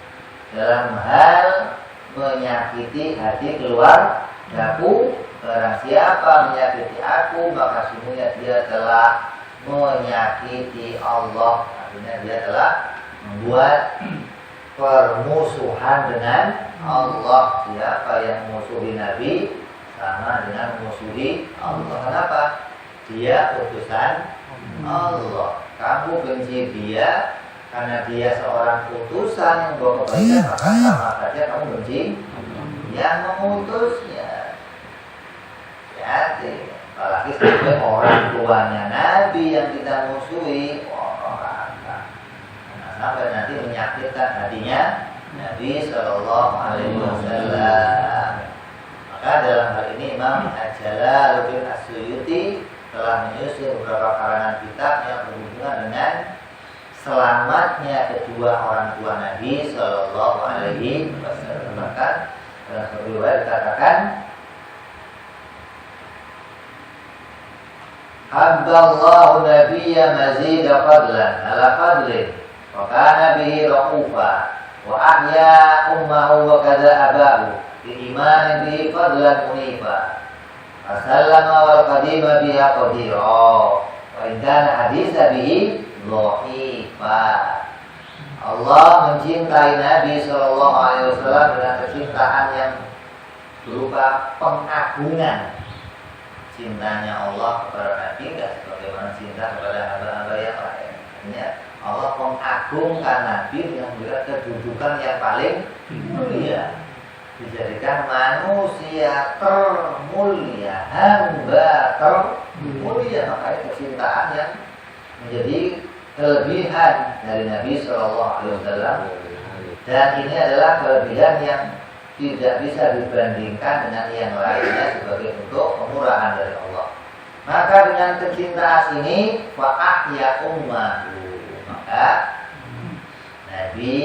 Dalam hal menyakiti hati keluargaku, barang siapa menyakiti aku maka sungguhnya dia telah menyakiti Allah. Artinya dia telah membuat permusuhan dengan Allah. Siapa yang musuhi Nabi sama dengan musuhi Allah. Kenapa? Dia utusan Allah. Kamu benci dia karena dia seorang utusan yang bawa kebaikan, maka sama saja kamu benci yang mengutusnya. Jadi, apalagi sampai orang tuanya Nabi yang kita musuhi, orang sampai nanti menyakitkan hatinya Nabi Sallallahu Alaihi Wasallam. Maka dalam hal ini Imam Al-Jalaluddin As-Suyuti telah menyusun beberapa karangan kitab yang berhubungan dengan selamatnya kedua orang tua Nabi Sallallahu Alaihi Wasallam. Bahkan dalam sebuah riwayat dikatakan, Habballahu nabiyya mazida fadlan ala fadlin wa kana bihi ra'ufa wa ahya ummahu wa kadza abahu bi imanin bihi fadlan munifa fasallama wal qadima biha qadira wa in kana haditha bihi dhaifah. Allah mencintai Nabi Sallallahu Alaihi Wasallam dengan kecintaan yang berupa pengagungan. Cintanya Allah kepada Nabi tidak sebagaimana cinta kepada hamba-hamba yang lain. Artinya Allah mengagungkan Nabi dengan memberikan kedudukan yang paling mulia, dijadikan manusia termulia, hamba termulia. Makanya kecintaan yang menjadi kelebihan dari Nabi Sallallahu Alaihi Wasallam, dan ini adalah kelebihan yang tidak bisa dibandingkan dengan yang lainnya sebagai bentuk kemurahan dari Allah. Maka dengan kecintaan ini fa'ahya ummahu, maka Nabi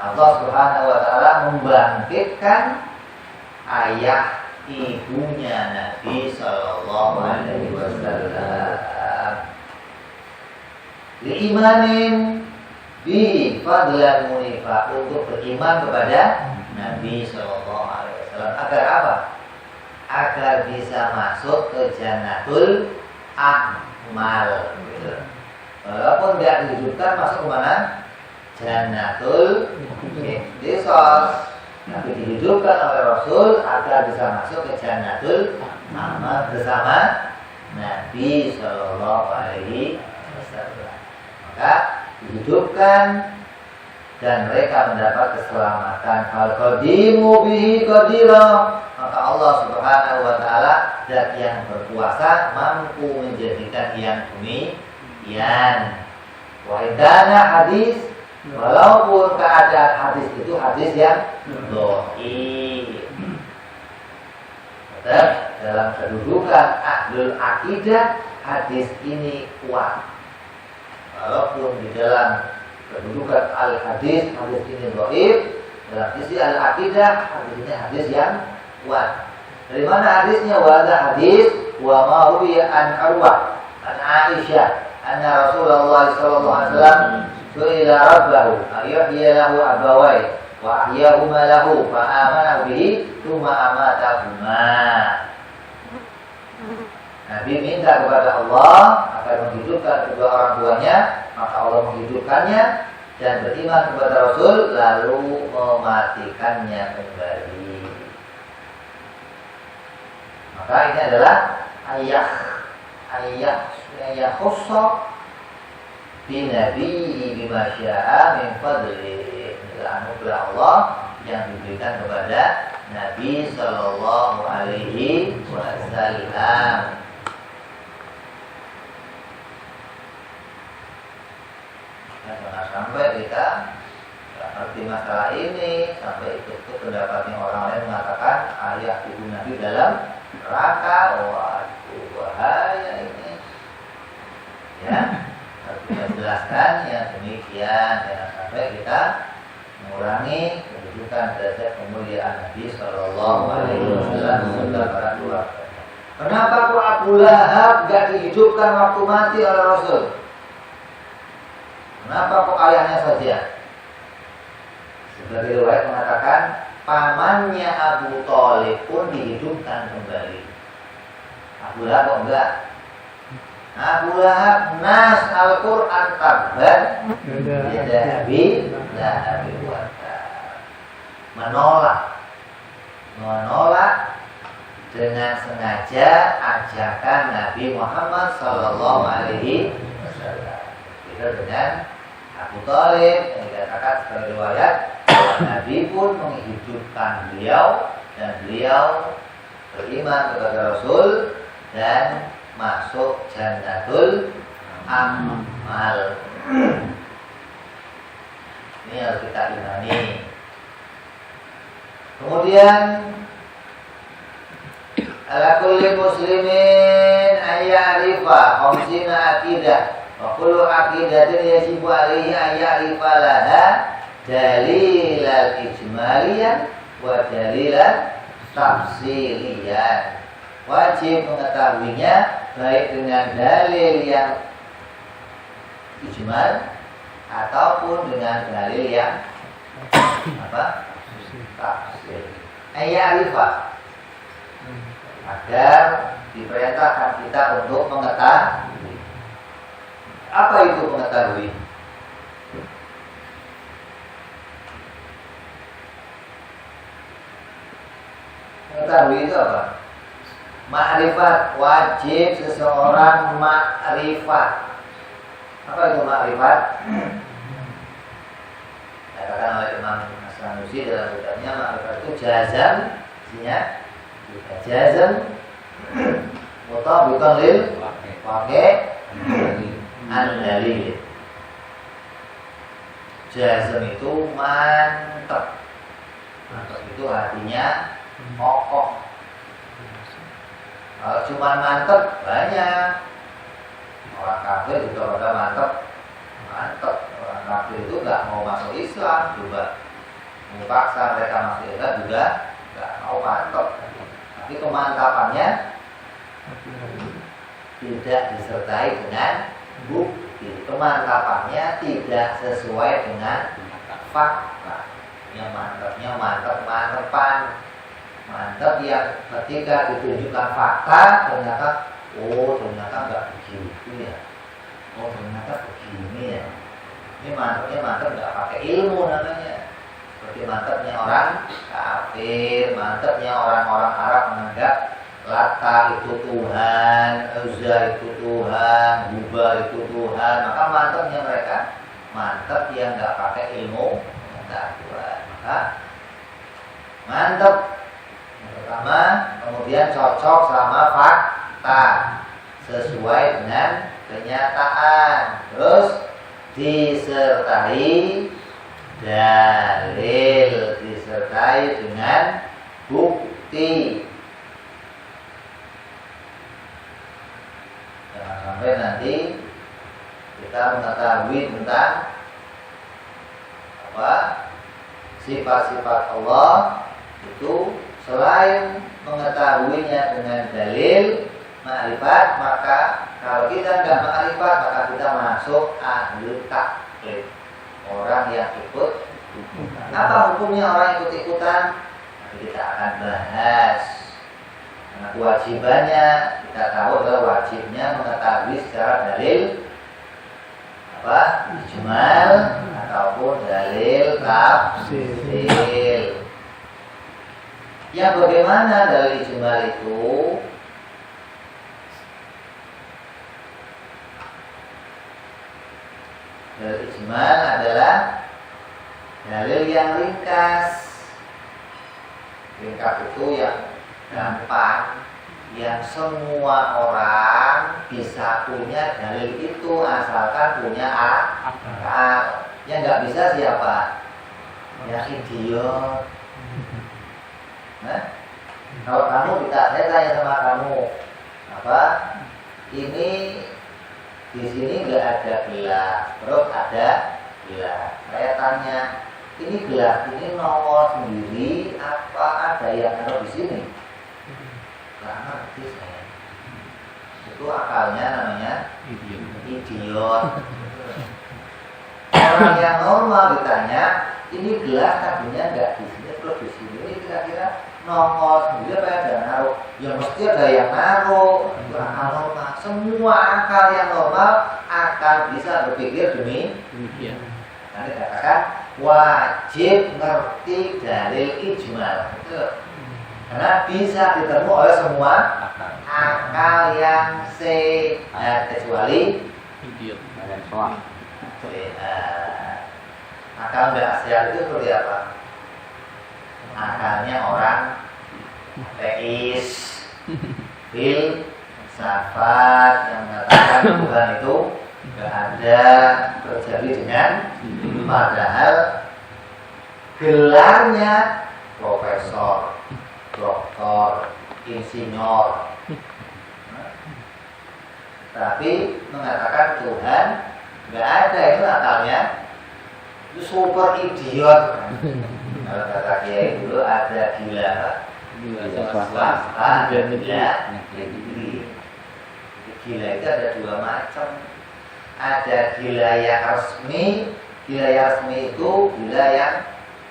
Allah Subhanahu wa taala membangkitkan ayah ibunya Nabi Sallallahu Alaihi Wasallam. Diimanin bi fadlan munifa, untuk beriman kepada Nabi Sallallahu Alaihi Wasallam. Agar apa? Agar bisa masuk ke Jannatul A'mal. Gitu. Walaupun tidak dihidupkan, masuk ke mana? Jannatul Ikhtisos. Tapi dihidupkan oleh Rasul agar bisa masuk ke Jannatul Amal bersama Nabi Sallallahu Alaihi Wasallam. Maka dihidupkan dan mereka mendapat keselamatan. Al-Qadimu bihi qadira. Maka Allah Subhanahu wa taala zat yang berkuasa mampu menjadikan yang demikian. Wa idana hadis, walaupun keadaan hadis itu hadis yang dhaif. Tetap dalam kedudukan ahlul akidah hadis ini kuat. Walaupun di dalam kedudukan al-hadis ini dhaif, dalam sisi al-akidah hadisnya hadis yang kuat. Dari mana hadisnya? Wa hadis wa ma ruwiya an Arwah an Aisyah anna Rasulullah sallallahu alaihi wasallam su'ila rabbahu ayyuhya lahu abawai wa ahyahuma lahu fa amana bihi thumma amatahuma. Nabi minta kepada Allah agar menghidupkan kedua orang tuanya, maka Allah menghidupkannya dan beriman kepada Rasul lalu mematikannya kembali. Maka ini adalah ayat khusus bi nabi bima syaa min fadli, anugerah Allah yang diberikan kepada Nabi sallallahu alaihi wasallam. Nah, jangan sampai kita tidak ngerti masalah ini sampai ikut pendapatnya orang lain mengatakan ayah ibu Nabi dalam neraka. Waduh, bahaya ini. Ya, harus kita jelaskan yang demikian. Jangan sampai kita mengurangi kedudukan derajat kemuliaan Nabi Sallallahu Alaihi Wasallam serta para keluarga. Kenapa kok Abu Lahab gak dihidupkan waktu mati oleh Rasul? Kenapa kok ayahnya saja? Sebagai riwayat mengatakan pamannya Abu Thalib pun dihidupkan kembali. Abu Lahab kok enggak? Abu Lahab nas Al-Quran tabban Yadahabi Lahabi wata, menolak dengan sengaja ajakan Nabi Muhammad Sallallahu Alaihi Wasallam. Itu dengan Abu Thalib yang dikatakan sebagai riwayat Nabi pun menghidupkan beliau dan beliau beriman kepada Rasul dan masuk Jannatul Amal. Ini harus kita imani. Kemudian ala kulli muslimin ayya'rifa khamsina aqidah wa kullu aqidatin yajibu alaihi ayya'rifa laha dalilal ijmaliyah wa dalilal tafsiliyah. Wajib mengetahuinya baik dengan dalil yang ijmal ataupun dengan dalil yang tafsir. Ayya'rifa, agar diperintahkan kita untuk mengetahui. Apa itu mengetahui? Mengetahui itu apa? Ma'rifat, wajib seseorang ma'rifat. Apa itu ma'rifat? Katakan oleh Imam As-Sanusi dalam kitabnya ma'rifat itu jazam, artinya jazam mutabiqan lil waqi' an-dalil. Jazam itu mantap. Mantap itu artinya kokoh. Kalau cuma mantep banyak. Orang kafir juga pada mantep. Orang kafir itu nggak mau masuk Islam juga. Memaksa mereka masuk Islam juga nggak mau mantep. Tapi kemantapannya tidak disertai dengan bukti. Kemantapannya tidak sesuai dengan fakta. Yang mantepnya mantepan. Mantap yang ketika ditunjukkan fakta ternyata nggak begitu ya. Ternyata begini ya. Ini mantap nggak pakai ilmu namanya. Seperti mantapnya orang kafir, mantapnya orang-orang Arab menganggap Lata itu Tuhan, Uzza itu Tuhan, Hubal itu Tuhan. Maka mantapnya mereka mantap yang nggak pakai ilmu pengetahuan. Maka mantap pertama, kemudian cocok sama fakta sesuai dengan kenyataan. Terus disertai dalil, disertai dengan bukti. Jangan sampai nanti kita mengetahui tentang sifat-sifat Allah itu selain mengetahuinya dengan dalil ma'rifat, maka kalau kita tidak ma'rifat maka kita masuk ahli taklid, orang yang ikut. Apa hukumnya orang ikut-ikutan? Nanti kita akan bahas. Karena kewajibannya kita tahu adalah wajibnya mengetahui secara dalil ijmal ataupun dalil tafsil. Yang bagaimana dalil ijmal itu? Dalil ijmal adalah dalil yang ringkas. Ringkas itu yang gampang, yang semua orang bisa punya dalil itu asalkan punya akal. Yang nggak bisa siapa? Ya idiot. Nah, kalau kamu saya tanya sama kamu, ini di sini nggak ada gelas, terus ada gelas. Saya tanya, ini gelas ini nongol sendiri apa ada yang ada di sini? Nggak ngerti saya. Itu akalnya namanya idiot. Orang yang normal ditanya, ini gelas tadinya nggak di sini, terus di sini. Ini kira-kira nongol sendiri apa ada naruh? Ya mesti ada yang naruh. Itu akal normal. Semua akal yang normal akan bisa berpikir demikian. Nanti katakan wajib ngerti dalil ijmal. Karena bisa ditemu oleh semua akal yang sehat kecuali idiot. Akal nggak sehat itu seperti apa? Akalnya orang teis, filsafat yang mengatakan Tuhan itu nggak ada, terjadi dengan padahal gelarnya profesor, doktor, insinyur, tapi mengatakan Tuhan nggak ada, itu akalnya itu super idiot. Kalau kata Kiai dulu ada gila swasta, ada gila negeri. Gila itu ada dua macam. Ada gila yang resmi. Gila yang resmi itu gila yang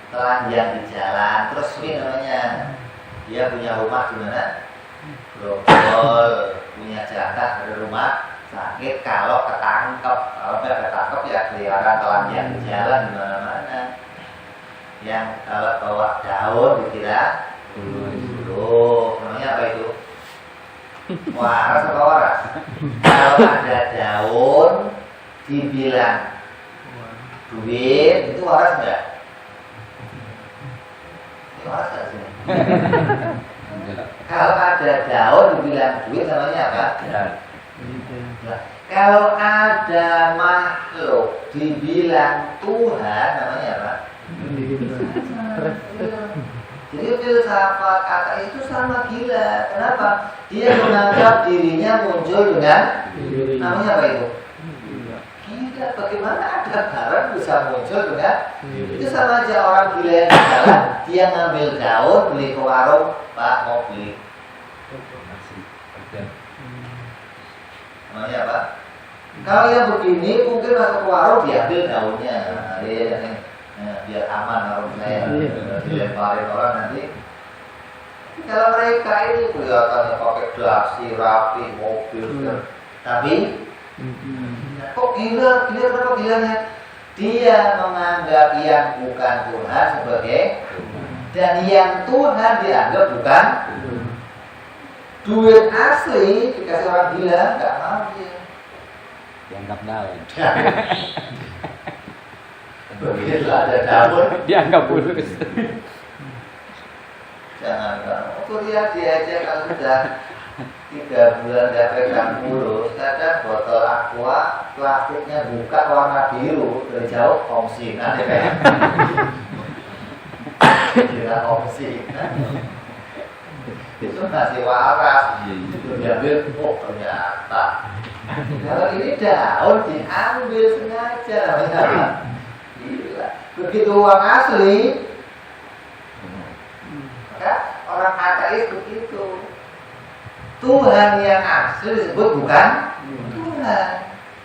telanjang di jalan. Terus resmi namanya. Dia punya rumah di mana? Grogol, punya jatah dari rumah sakit. Kalau ketangkep, kalau nggak ketangkep ya keliaran telanjang di jalan di mana-mana. Yang kalau bawa daun dikira dulu, namanya apa itu? Waras atau waras? Kalau ada daun dibilang duit, itu waras nggak? Itu waras nggak sih? Kalau ada daun dibilang duit, namanya apa? Nah, kalau ada makhluk dibilang Tuhan, namanya apa? Jadi filsafat kata itu sama gila. Kenapa? Dia menganggap dirinya muncul dengan namanya apa itu? Gila. Bagaimana ada barang bisa muncul dengan itu? Sama aja orang gila yang jalan, dia ngambil daun beli ke warung, Pak mau beli. Namanya apa? Kalau yang begini mungkin masuk ke warung diambil daunnya. Biar aman kalau saya dilemparin orang nanti. Kalau mereka ini kelihatannya pakai dasi, rapi, mobil, tapi kok gila kenapa gilanya? dia menganggap yang bukan Tuhan sebagai, dan yang Tuhan dianggap bukan. Duit asli dikasih orang gila nggak mau dia. Dianggap daun. Begitu ada daun Dianggap bulus. Jangan kuliah dia aja kalau sudah 3 bulan dia pegang mulus, kadang botol aqua plastiknya buka warna biru dari jauh kongsi nanti kayak kira kongsi itu masih waras itu diambil, oh ternyata kalau ini daun diambil sengaja namanya. Gila. Begitu uang asli maka orang ateis begitu. Tuhan yang asli disebut bukan Tuhan,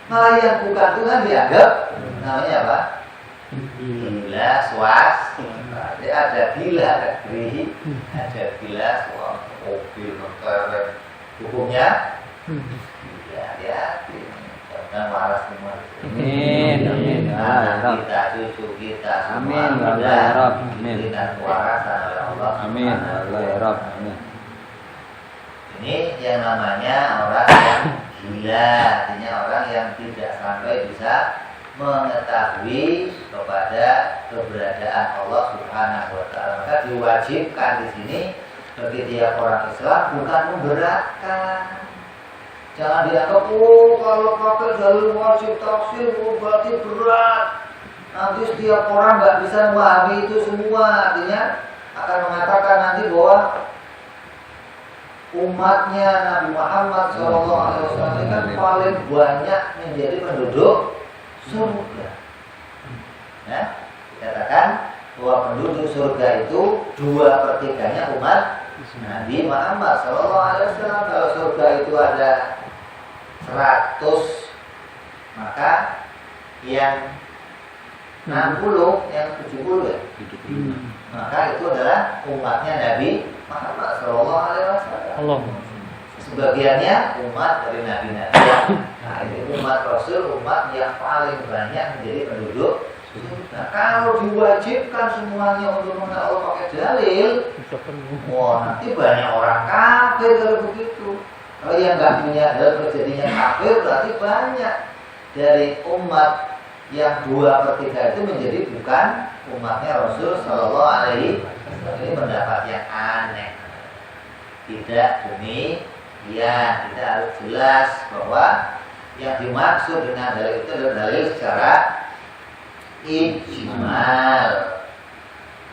malah yang bukan Tuhan dianggap namanya apa? Gila, swasta. Jadi ada gila negeri, ada gila suami, mobil, motor, hukumnya gila ya. Jangan waras semua. Amin, amin. Nah, kita cucu kita semua. Amin, Allah ya Rabb. Amin. Diberikan kewarasan oleh Allah. Amin, Allah ya Rabb. Amin. Ini yang namanya orang yang gila, artinya orang yang tidak sampai bisa mengetahui kepada keberadaan Allah Subhanahu wa taala. Maka diwajibkan di sini bagi tiap orang Islam bukan memberatkan. Jangan dianggap, oh kalau pakai dalil wajib tafsir berarti berat. Nanti setiap orang nggak bisa memahami itu semua. Artinya akan mengatakan nanti bahwa umatnya Nabi Muhammad SAW kan paling banyak menjadi penduduk surga. Nah, dikatakan bahwa penduduk surga itu 2/3 umat Nabi Muhammad SAW. Kalau surga itu ada 100, maka yang 60, yang 70 ya, maka itu adalah umatnya Nabi Muhammad SAW. Sebagiannya umat dari nabi-nabi. Nah, ini umat Rasul, umat yang paling banyak menjadi penduduk. Nah, kalau diwajibkan semuanya untuk mengenal Allah pakai dalil, wah nanti banyak orang kafir kalau begitu. Kalau yang nggak punya dalil terjadinya kafir, berarti banyak dari umat yang 2/3 itu menjadi bukan umatnya Rasul Sallallahu Alaihi Wasallam. Ini pendapat yang aneh. Tidak demikian. Kita harus jelas bahwa yang dimaksud dengan dalil itu adalah dalil secara ijmal.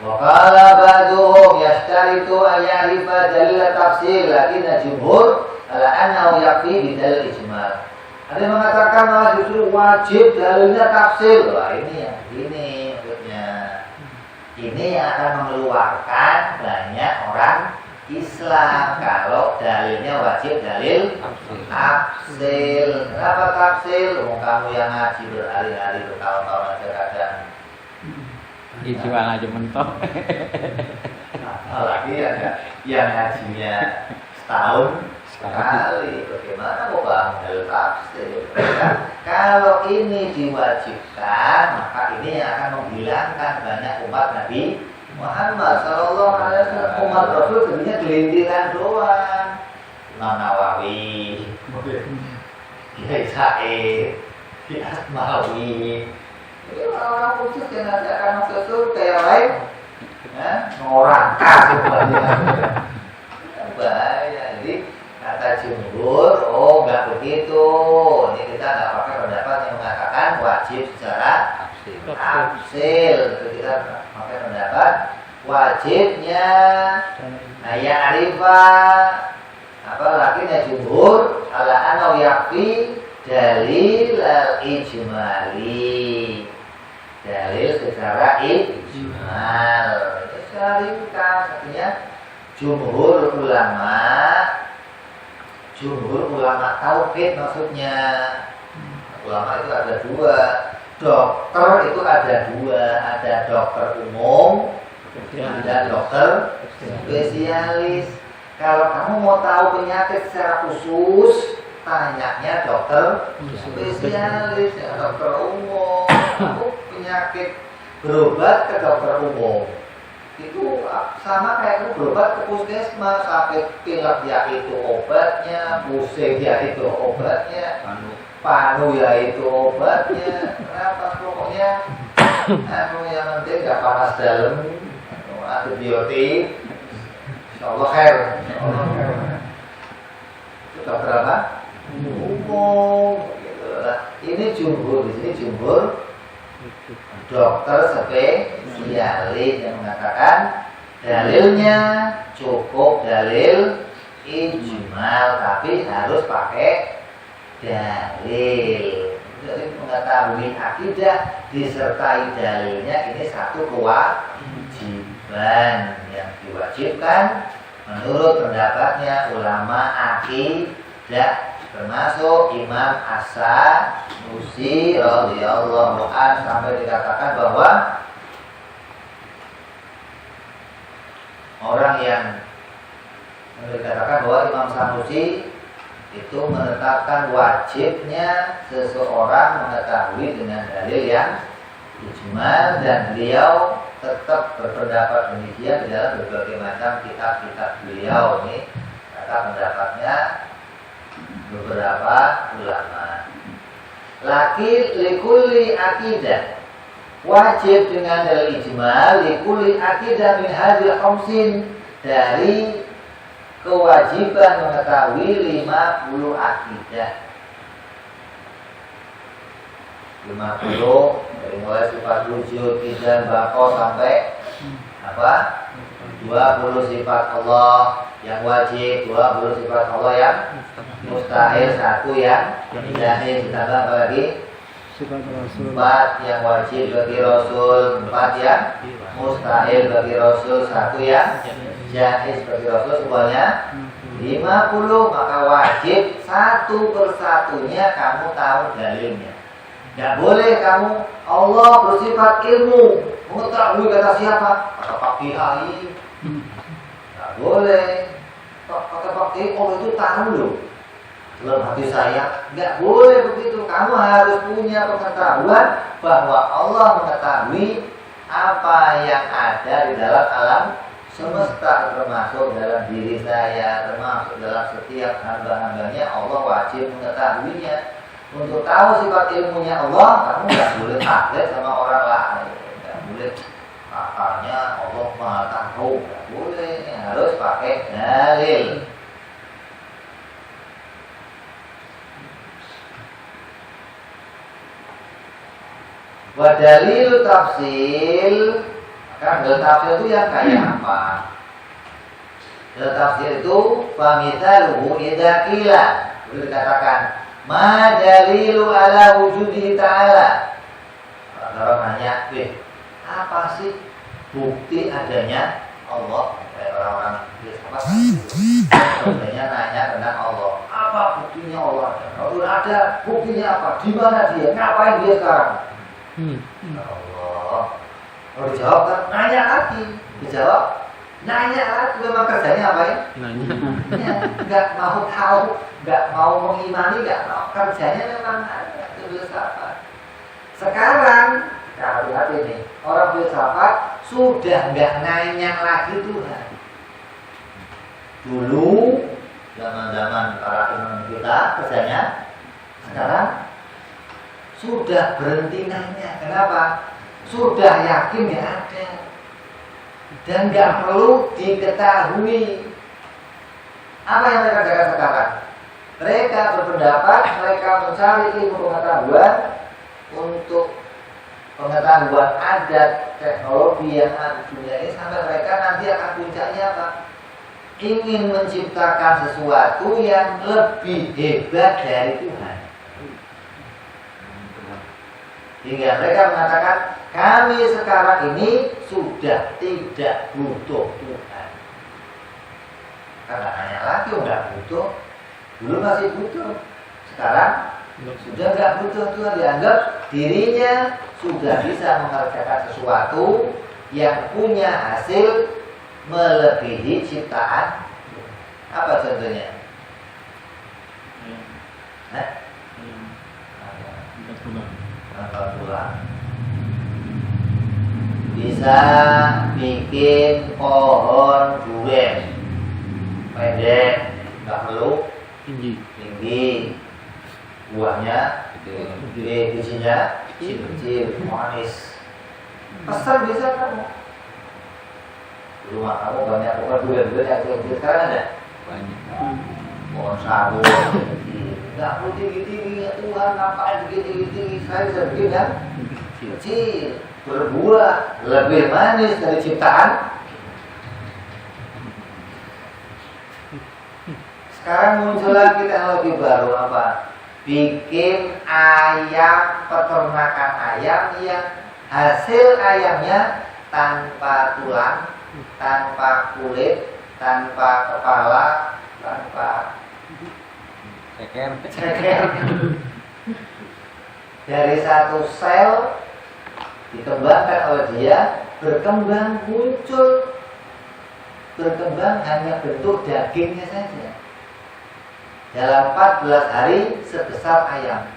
Wa qala ba'duhum yashtaritu ayyarifa dalil tafsir, lakinna jumhur ala annahu yakfi bi dalil ijmal. Ada yang mengatakan malah justru wajib dalilnya tafsir. Wah, ini yang begini maksudnya. Ini yang akan mengeluarkan banyak orang Islam kalau dalilnya wajib dalil tafsir. Kenapa tafsir? Kamu yang ngaji berhari-hari bertahun-tahun aja kadang Ijmal aja mentok. Apalagi yang ngajinya setahun sekali. Bagaimana mau paham dalil tafsir? Kalau ini diwajibkan, maka ini yang akan menghilangkan banyak umat Nabi Muhammad Sallallahu Alaihi Wasallam. Umat Rasul sebenarnya gelintiran doang. Imam Nawawi, Kiai Said, Kiai Asmawi. Ini orang-orang khusus yang nanti akan masuk surga yang lain, ngorangkan semuanya. Bahaya. Jadi kata jumhur, oh nggak begitu. Ini kita nggak pakai pendapat yang mengatakan wajib secara tafsir. Kita pakai pendapat wajibnya ayat arifah. Apalagi jumhur ala anau yakfi dalil al-ijmali. Dalil secara ijmal. Ini secara ringkas. Artinya jumhur ulama tauhid maksudnya. Ulama itu ada 2. Dokter itu ada 2. Ada dokter umum, ada dokter spesialis. Kalau kamu mau tahu penyakit secara khusus, tanyanya dokter spesialis, ya dokter umum. Kamu penyakit berobat ke dokter umum. Itu sama kayak berobat ke puskesmas, sakit pilek ya itu obatnya, pusing ya itu obatnya, panu ya itu obatnya, apa pokoknya yang penting nggak panas dalam, antibiotik, insyaallah khair. Itu dokter apa? Umum. Gitu lah. Ini jumhur, di sini jumhur dokter spesialis yang mengatakan dalilnya cukup dalil ijmal, tapi harus pakai dalil. Jadi mengetahui akidah disertai dalilnya ini satu kewajiban yang diwajibkan menurut pendapatnya ulama akidah, termasuk Imam As-Sanusi radhiyallahu anhu sampai dikatakan bahwa orang yang dikatakan bahwa Imam Sanusi itu menetapkan wajibnya seseorang mengetahui dengan dalil yang ijmal, dan beliau tetap berpendapat demikian di dalam berbagai macam kitab-kitab beliau. Ini kata pendapatnya beberapa ulama. Laki likulli akidah, wajib dengan dalil ijmal likulli akidah min hadil khamsin, dari kewajiban mengetahui 50 akidah. 50 dari mulai sifat wujud, izan, bako sampai apa? 20 sifat Allah yang wajib, 20 sifat Allah yang mustahil, 1 yang jahil, ditambah apa lagi? 4 yang wajib bagi Rasul, 4 yang mustahil bagi Rasul, 1 yang jahil bagi Rasul, semuanya 50. Maka wajib satu persatunya kamu tahu dalilnya. Gak boleh kamu Allah bersifat ilmu, mengetahui kata siapa? Kata Pak Kiai. Gak boleh. Kata Pak Kiai, Allah itu tahu loh dalam hati saya. Gak boleh begitu. Kamu harus punya pengetahuan bahwa Allah mengetahui apa yang ada di dalam alam semesta, termasuk dalam diri saya, termasuk dalam setiap hamba-hambanya. Allah wajib mengetahuinya. Untuk tahu sifat ilmunya Allah, kamu nggak boleh taklid sama orang lain, nggak boleh katanya Allah Maha Tahu, nggak boleh. Harus pakai dalil. Wa dalil tafsil, kan dalil tafsil itu yang kayak apa? Dalil tafsil itu famithaluhu idza qila, boleh dikatakan ma dalilu ala wujudi ta'ala. Kalau orang nanya, apa sih bukti adanya Allah? Kayak orang-orang apa? Biasanya nanya tentang Allah. Apa buktinya Allah? Kalau ada buktinya apa? Di mana dia? Ngapain dia sekarang? Allah. Kalau dijawab kan nanya lagi. Dijawab nanya lagi. Memang kerjanya apa ya? Nanya. Nggak mau tahu, nggak mau mengimani, nggak mau. Kerjanya memang ada filsafat. Sekarang hati-hati nih, orang filsafat sudah nggak nanya lagi Tuhan. Dulu zaman-zaman para imam kita kerjanya, sekarang sudah berhenti nanya. Kenapa? Sudah yakin ya ada, dan nggak perlu diketahui. Apa yang mereka katakan sekarang? Mereka berpendapat, mereka mencari ilmu pengetahuan untuk pengetahuan adat, teknologi yang ada di dunia ini, sampai mereka nanti akan puncaknya apa? Ingin menciptakan sesuatu yang lebih hebat dari Tuhan. Hingga mereka mengatakan, kami sekarang ini sudah tidak butuh Tuhan. Karena nanya lagi, nggak butuh. Dulu masih butuh, sekarang sudah nggak butuh Tuhan. Dianggap dirinya sudah bisa mengerjakan sesuatu yang punya hasil melebihi ciptaan. Apa contohnya? Angkat tulang. bisa bikin pohon durian pendek, nggak perlu tinggi, buahnya gede, bijinya kecil, manis. Pesan bisa kamu. Rumah kamu banyak pohon durian yang kecil, sekarang ada banyak. pohon sagu, nggak perlu tinggi-tinggi ya Tuhan, ngapain tinggi-tinggi? Saya bisa bikin yang kecil, berbuah, lebih manis dari ciptaan. Sekarang muncul lagi teknologi baru apa? Bikin ayam, peternakan ayam yang hasil ayamnya tanpa tulang, tanpa kulit, tanpa kepala, tanpa ceker. Dari satu sel dikembangkan oleh dia, berkembang muncul, berkembang hanya bentuk dagingnya saja. Dalam 14 hari sebesar ayam,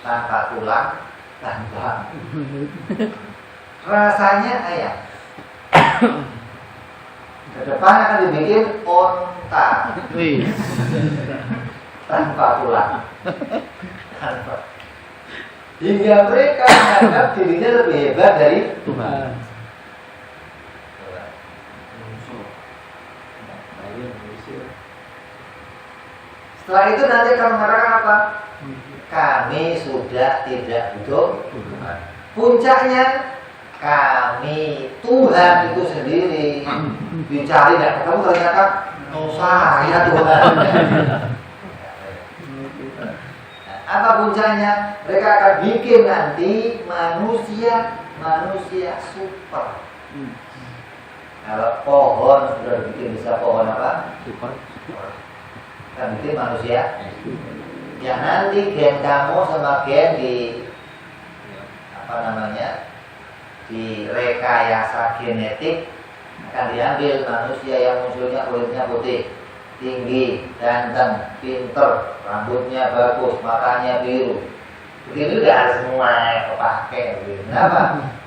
tanpa tulang, tanpa rasanya ayam. Ke depan akan dibikin onta tanpa tulang, tanpa. Hingga mereka menganggap dirinya lebih hebat dari Tuhan. Setelah itu nanti akan mengatakan apa? Kami sudah tidak butuh Tuhan. Puncaknya kami Tuhan itu sendiri. Dicari tidak ketemu ternyata saya Tuhan. Apa puncaknya? Mereka akan bikin nanti manusia super. Kalau pohon sudah bikin bisa pohon apa? Super. Kan bikin manusia. Yang nanti gen kamu sama gen di di rekayasa genetik akan diambil manusia yang munculnya kulitnya putih, tinggi, ganteng, pinter, rambutnya bagus, matanya biru. Begini udah harus semua kepake. Kenapa?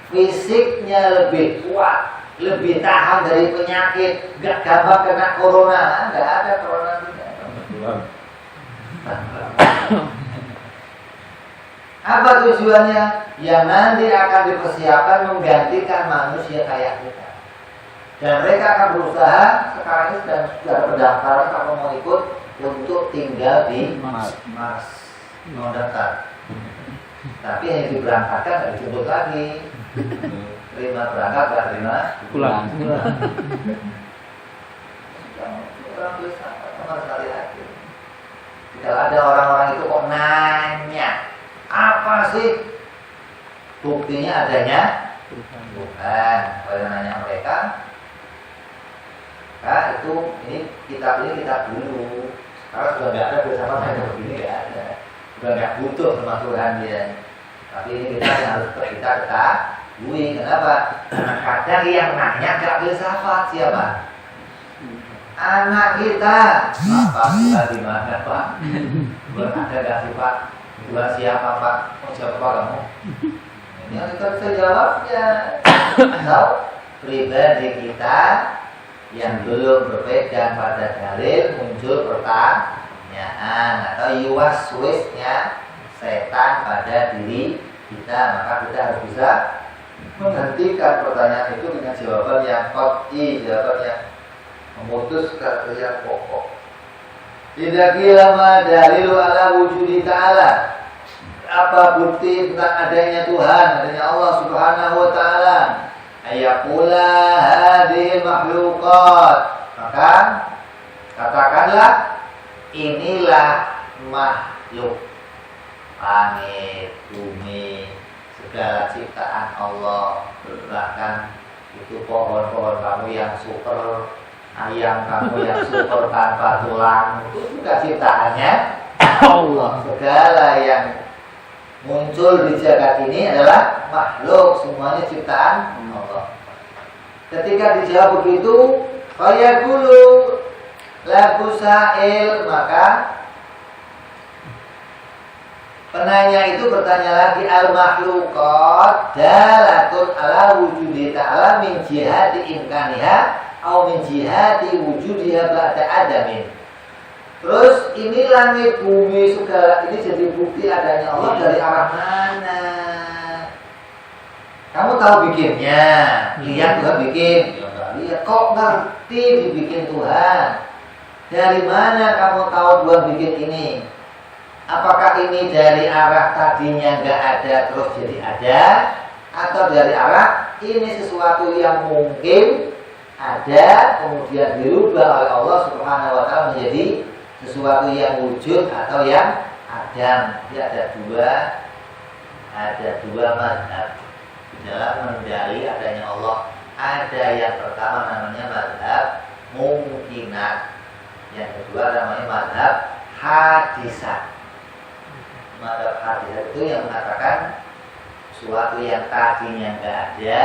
Fisiknya lebih kuat, lebih tahan dari penyakit, gak gampang kena corona, gak ada corona juga. Apa tujuannya? Yang nanti akan dipersiapkan menggantikan manusia kayak kita. Dan mereka akan berusaha, sekarang ini sudah ada pendaftaran kalau mau ikut untuk tinggal di Mars. Mau daftar. Tapi yang diberangkatkan tidak dijemput lagi. Terima berangkat, gak terima Pulang. Orang bisa sama sekali lagi. Kalau ada orang-orang itu kok nanya, apa sih buktinya adanya Tuhan? Kalau nanya mereka, itu ini kitab dulu. Sekarang sudah nggak ada bersama saya begini, nggak ada. Sudah nggak butuh sama Tuhan dia. Tapi ini kita harus kita ketahui. Kenapa? Kadang yang nanya nggak filsafat siapa? Anak kita. Pak, kita di mana Pak? Ada nggak sih Pak? Tuhan siapa Pak? Siapa Pak kamu? Ini yang kita bisa jawabnya. Atau pribadi kita yang belum berpegang pada dalil muncul pertanyaan atau yuwas-wisnya setan pada diri kita, maka kita harus bisa menghentikan pertanyaan itu dengan jawaban yang qat'i, jawaban yang memutuskan yang pokok. Tidak kira ma dalilu ala wujudi ta'ala. Apa bukti tentang adanya Tuhan, adanya Allah Subhanahu wa ta'ala? Ayaqula hadhil makhluqat. Maka katakanlah inilah makhluk, langit, bumi, segala ciptaan Allah. Bahkan itu pohon-pohon kamu yang super, ayam kamu yang super tanpa tulang, itu juga ciptaannya Allah. Segala yang muncul di jagat ini adalah makhluk, semuanya ciptaan Allah. Ketika dijawab begitu, fayaqulu lagu sa'il, maka Penanya itu bertanya lagi, al-makhluqat dalatun ala wujudi ta'ala min jihati imkaniha atau min jihati wujudiha ba'da adamin. Terus ini langit, bumi, segala ini jadi bukti adanya Allah dari arah mana? Kamu tahu bikinnya, lihat Tuhan bikin. Lihat, kok ngerti dibikin Tuhan? Dari mana kamu tahu Tuhan bikin ini? Apakah ini dari arah tadinya nggak ada terus jadi ada, atau dari arah ini sesuatu yang mungkin ada kemudian dirubah oleh Allah Subhanahu wa taala menjadi sesuatu yang wujud atau yang adam? Jadi ada dua mazhab dalam mengendali adanya Allah. Ada yang pertama namanya mazhab mungkinat, yang kedua namanya mazhab hadisat. Mazhab hadisat itu yang mengatakan sesuatu yang tadinya nggak ada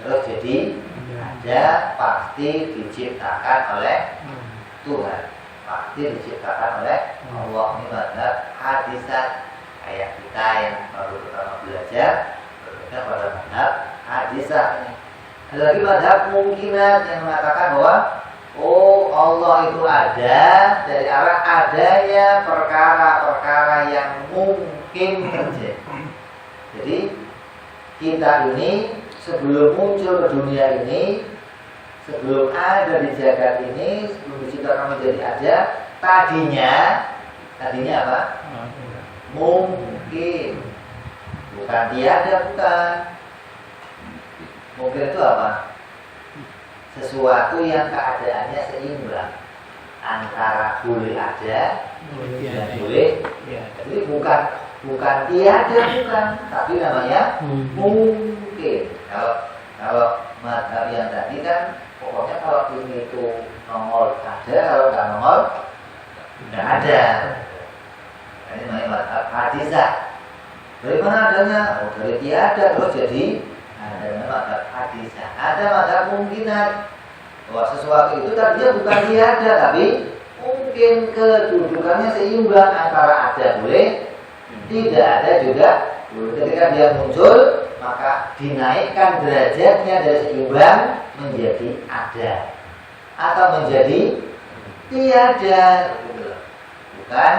terus jadi ada, pasti diciptakan oleh Tuhan, pasti diciptakan oleh Allah. Ini mazhab hadisat, kayak kita yang baru pertama belajar berbeda pada mazhab hadisat ini. Ada lagi mazhab mungkinat yang mengatakan bahwa oh, Allah itu ada dari arah adanya perkara-perkara yang mungkin terjadi. Jadi kita ini sebelum muncul ke dunia ini, sebelum ada di jagat ini, sebelum diciptakan menjadi ada, tadinya apa? Mungkin, bukan tiada, bukan. Mungkin itu apa? Sesuatu yang keadaannya seimbang antara boleh ada dan boleh. Jadi bukan tiada, bukan, tapi namanya mungkin. Kalau mazhab yang tadi kan pokoknya kalau ini itu nongol ada, kalau nggak nongol nggak ada. Ini namanya mazhab hadisat. Dari mana adanya? Oh, dari tiada terus jadi ada mazhab hadisat. Ada mazhab mungkinat, bahwa sesuatu itu tadinya bukan tiada tapi mungkin kedudukannya seimbang antara ada boleh, tidak ada juga boleh. Ketika dia muncul maka dinaikkan derajatnya dari seimbang menjadi ada atau menjadi tiada, bukan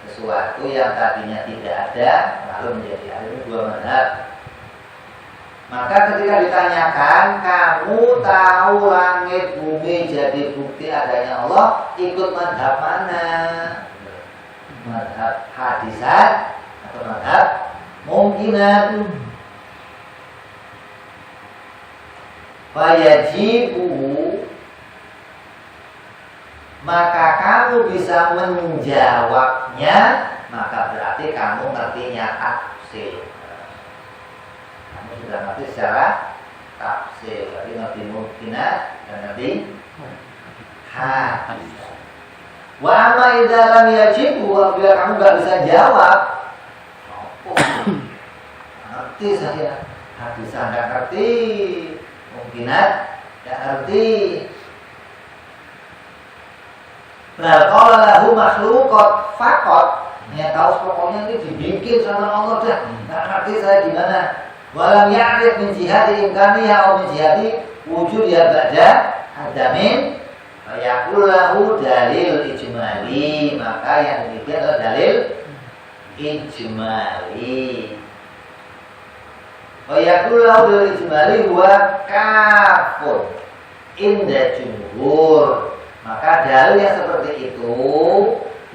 sesuatu yang tadinya tidak ada lalu menjadi ada. Ini dua mazhab. Maka ketika ditanyakan, kamu tahu langit bumi jadi bukti adanya Allah, ikut mazhab mana? Mazhab hadisat atau mazhab mungkinat? Fayajibu, maka kamu bisa menjawabnya, maka berarti kamu ngertinya tafsir. Kamu sudah ngerti secara tafsir, berarti ngerti mungkinat dan ngerti hadisat. Wa amma idza lam yajibu, apabila kamu nggak bisa jawab, ngerti saya hadisat nggak ngerti, mungkinat nggak ngerti. Nah, kalau lahu makhluqat faqat, ya tahu pokoknya ini dibikin sama Allah dah. Nggak ngerti saya gimana. Walam ya'rif min jihati imkaniha atau min jihati wujud ya ba'da adamin, fayaqul lahu dalil ijmali, maka yang demikian adalah dalil ijmali. Fayaqul lahu dalil ijmali huwa kafun inda jumhur. Maka dalil yang seperti itu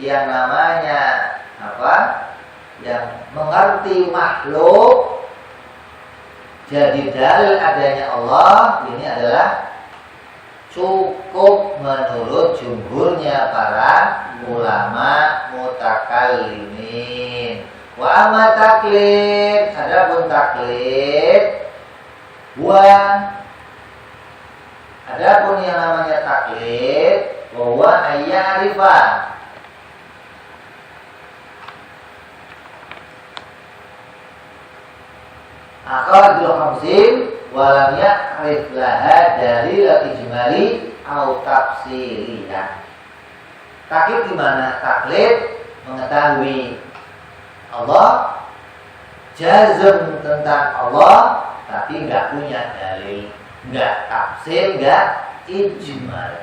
yang namanya apa? Yang mengerti makhluk jadi dalil adanya Allah, ini adalah cukup menurut jumhurnya para ulama mutakallimin. Wa amma taklid, adapun taklid, adapun yang namanya taklid, bahwa ayyarifah, aqadul khamsin walam ya'rif laha dalil ijmali au tafsiriyah. Taklid gimana? Taklid mengetahui Allah, jazm tentang Allah, tapi nggak punya dalil, nggak tafsir, nggak ijmal,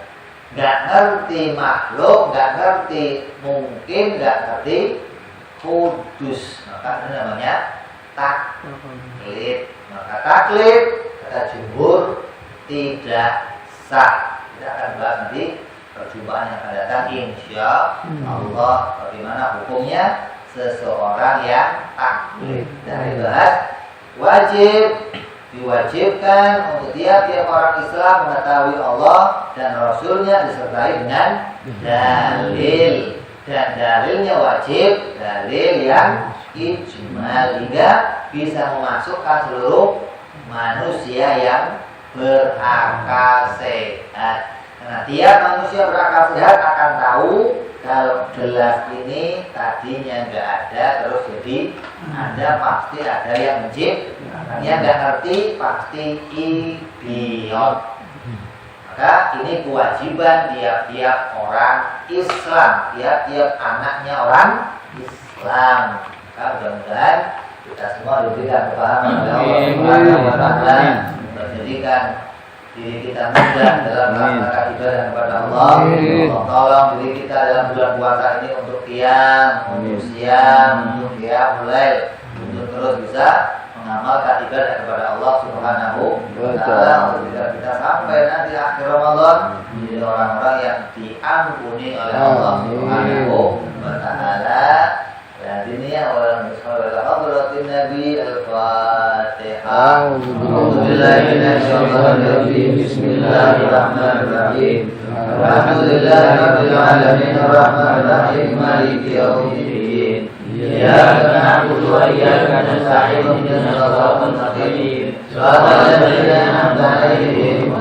nggak ngerti makhluk, nggak ngerti mungkin, nggak ngerti kudus, maka ini namanya taklid. Maka taklid kata jumhur tidak sah. Kita akan bahas nanti perjumpaan yang akan datang insya Allah bagaimana hukumnya seseorang yang taklid. Dari bahas wajib, diwajibkan untuk tiap-tiap orang Islam mengetahui Allah dan Rasulnya disertai dengan dalil, dan dalilnya wajib dalil yang ijmal hingga bisa memasukkan seluruh manusia yang berakal sehat. Nah, tiap manusia berakal sehat akan tahu kalau gelas ini tadinya nggak ada, terus jadi ada, pasti ada yang menciptakannya. Nggak ngerti pasti idiot. Maka ini kewajiban tiap-tiap orang Islam, tiap-tiap anaknya orang Islam. Maka mudah-mudahan kita semua diberikan kepahaman oleh Allah Subhanahu wa Ta'ala, menjadikan diri kita mudah dalam melaksanakan ibadah kepada Allah. Allah tolong diri kita dalam bulan puasa ini untuk qiyam, untuk siam, untuk mulai untuk terus bisa mengamalkan ibadah kepada Allah Subhanahu wa Ta'ala, untuk kita sampai nanti akhir Ramadan menjadi orang-orang yang diampuni oleh Allah Subhanahu wa Ta'ala. Dan ini orang bersahabat hadratin Nabi Al-Fatihah. A'udzubillahi minasyaitonir rajim. Bismillahirrahmanirrahim. Alhamdulillahirabbil alamin arrahmanir rahim maliki yaumiddin. Iyyaka na'budu wa iyyaka nasta'in ihdinas siratal mustaqim. Shiratal ladzina an'amta 'alaihim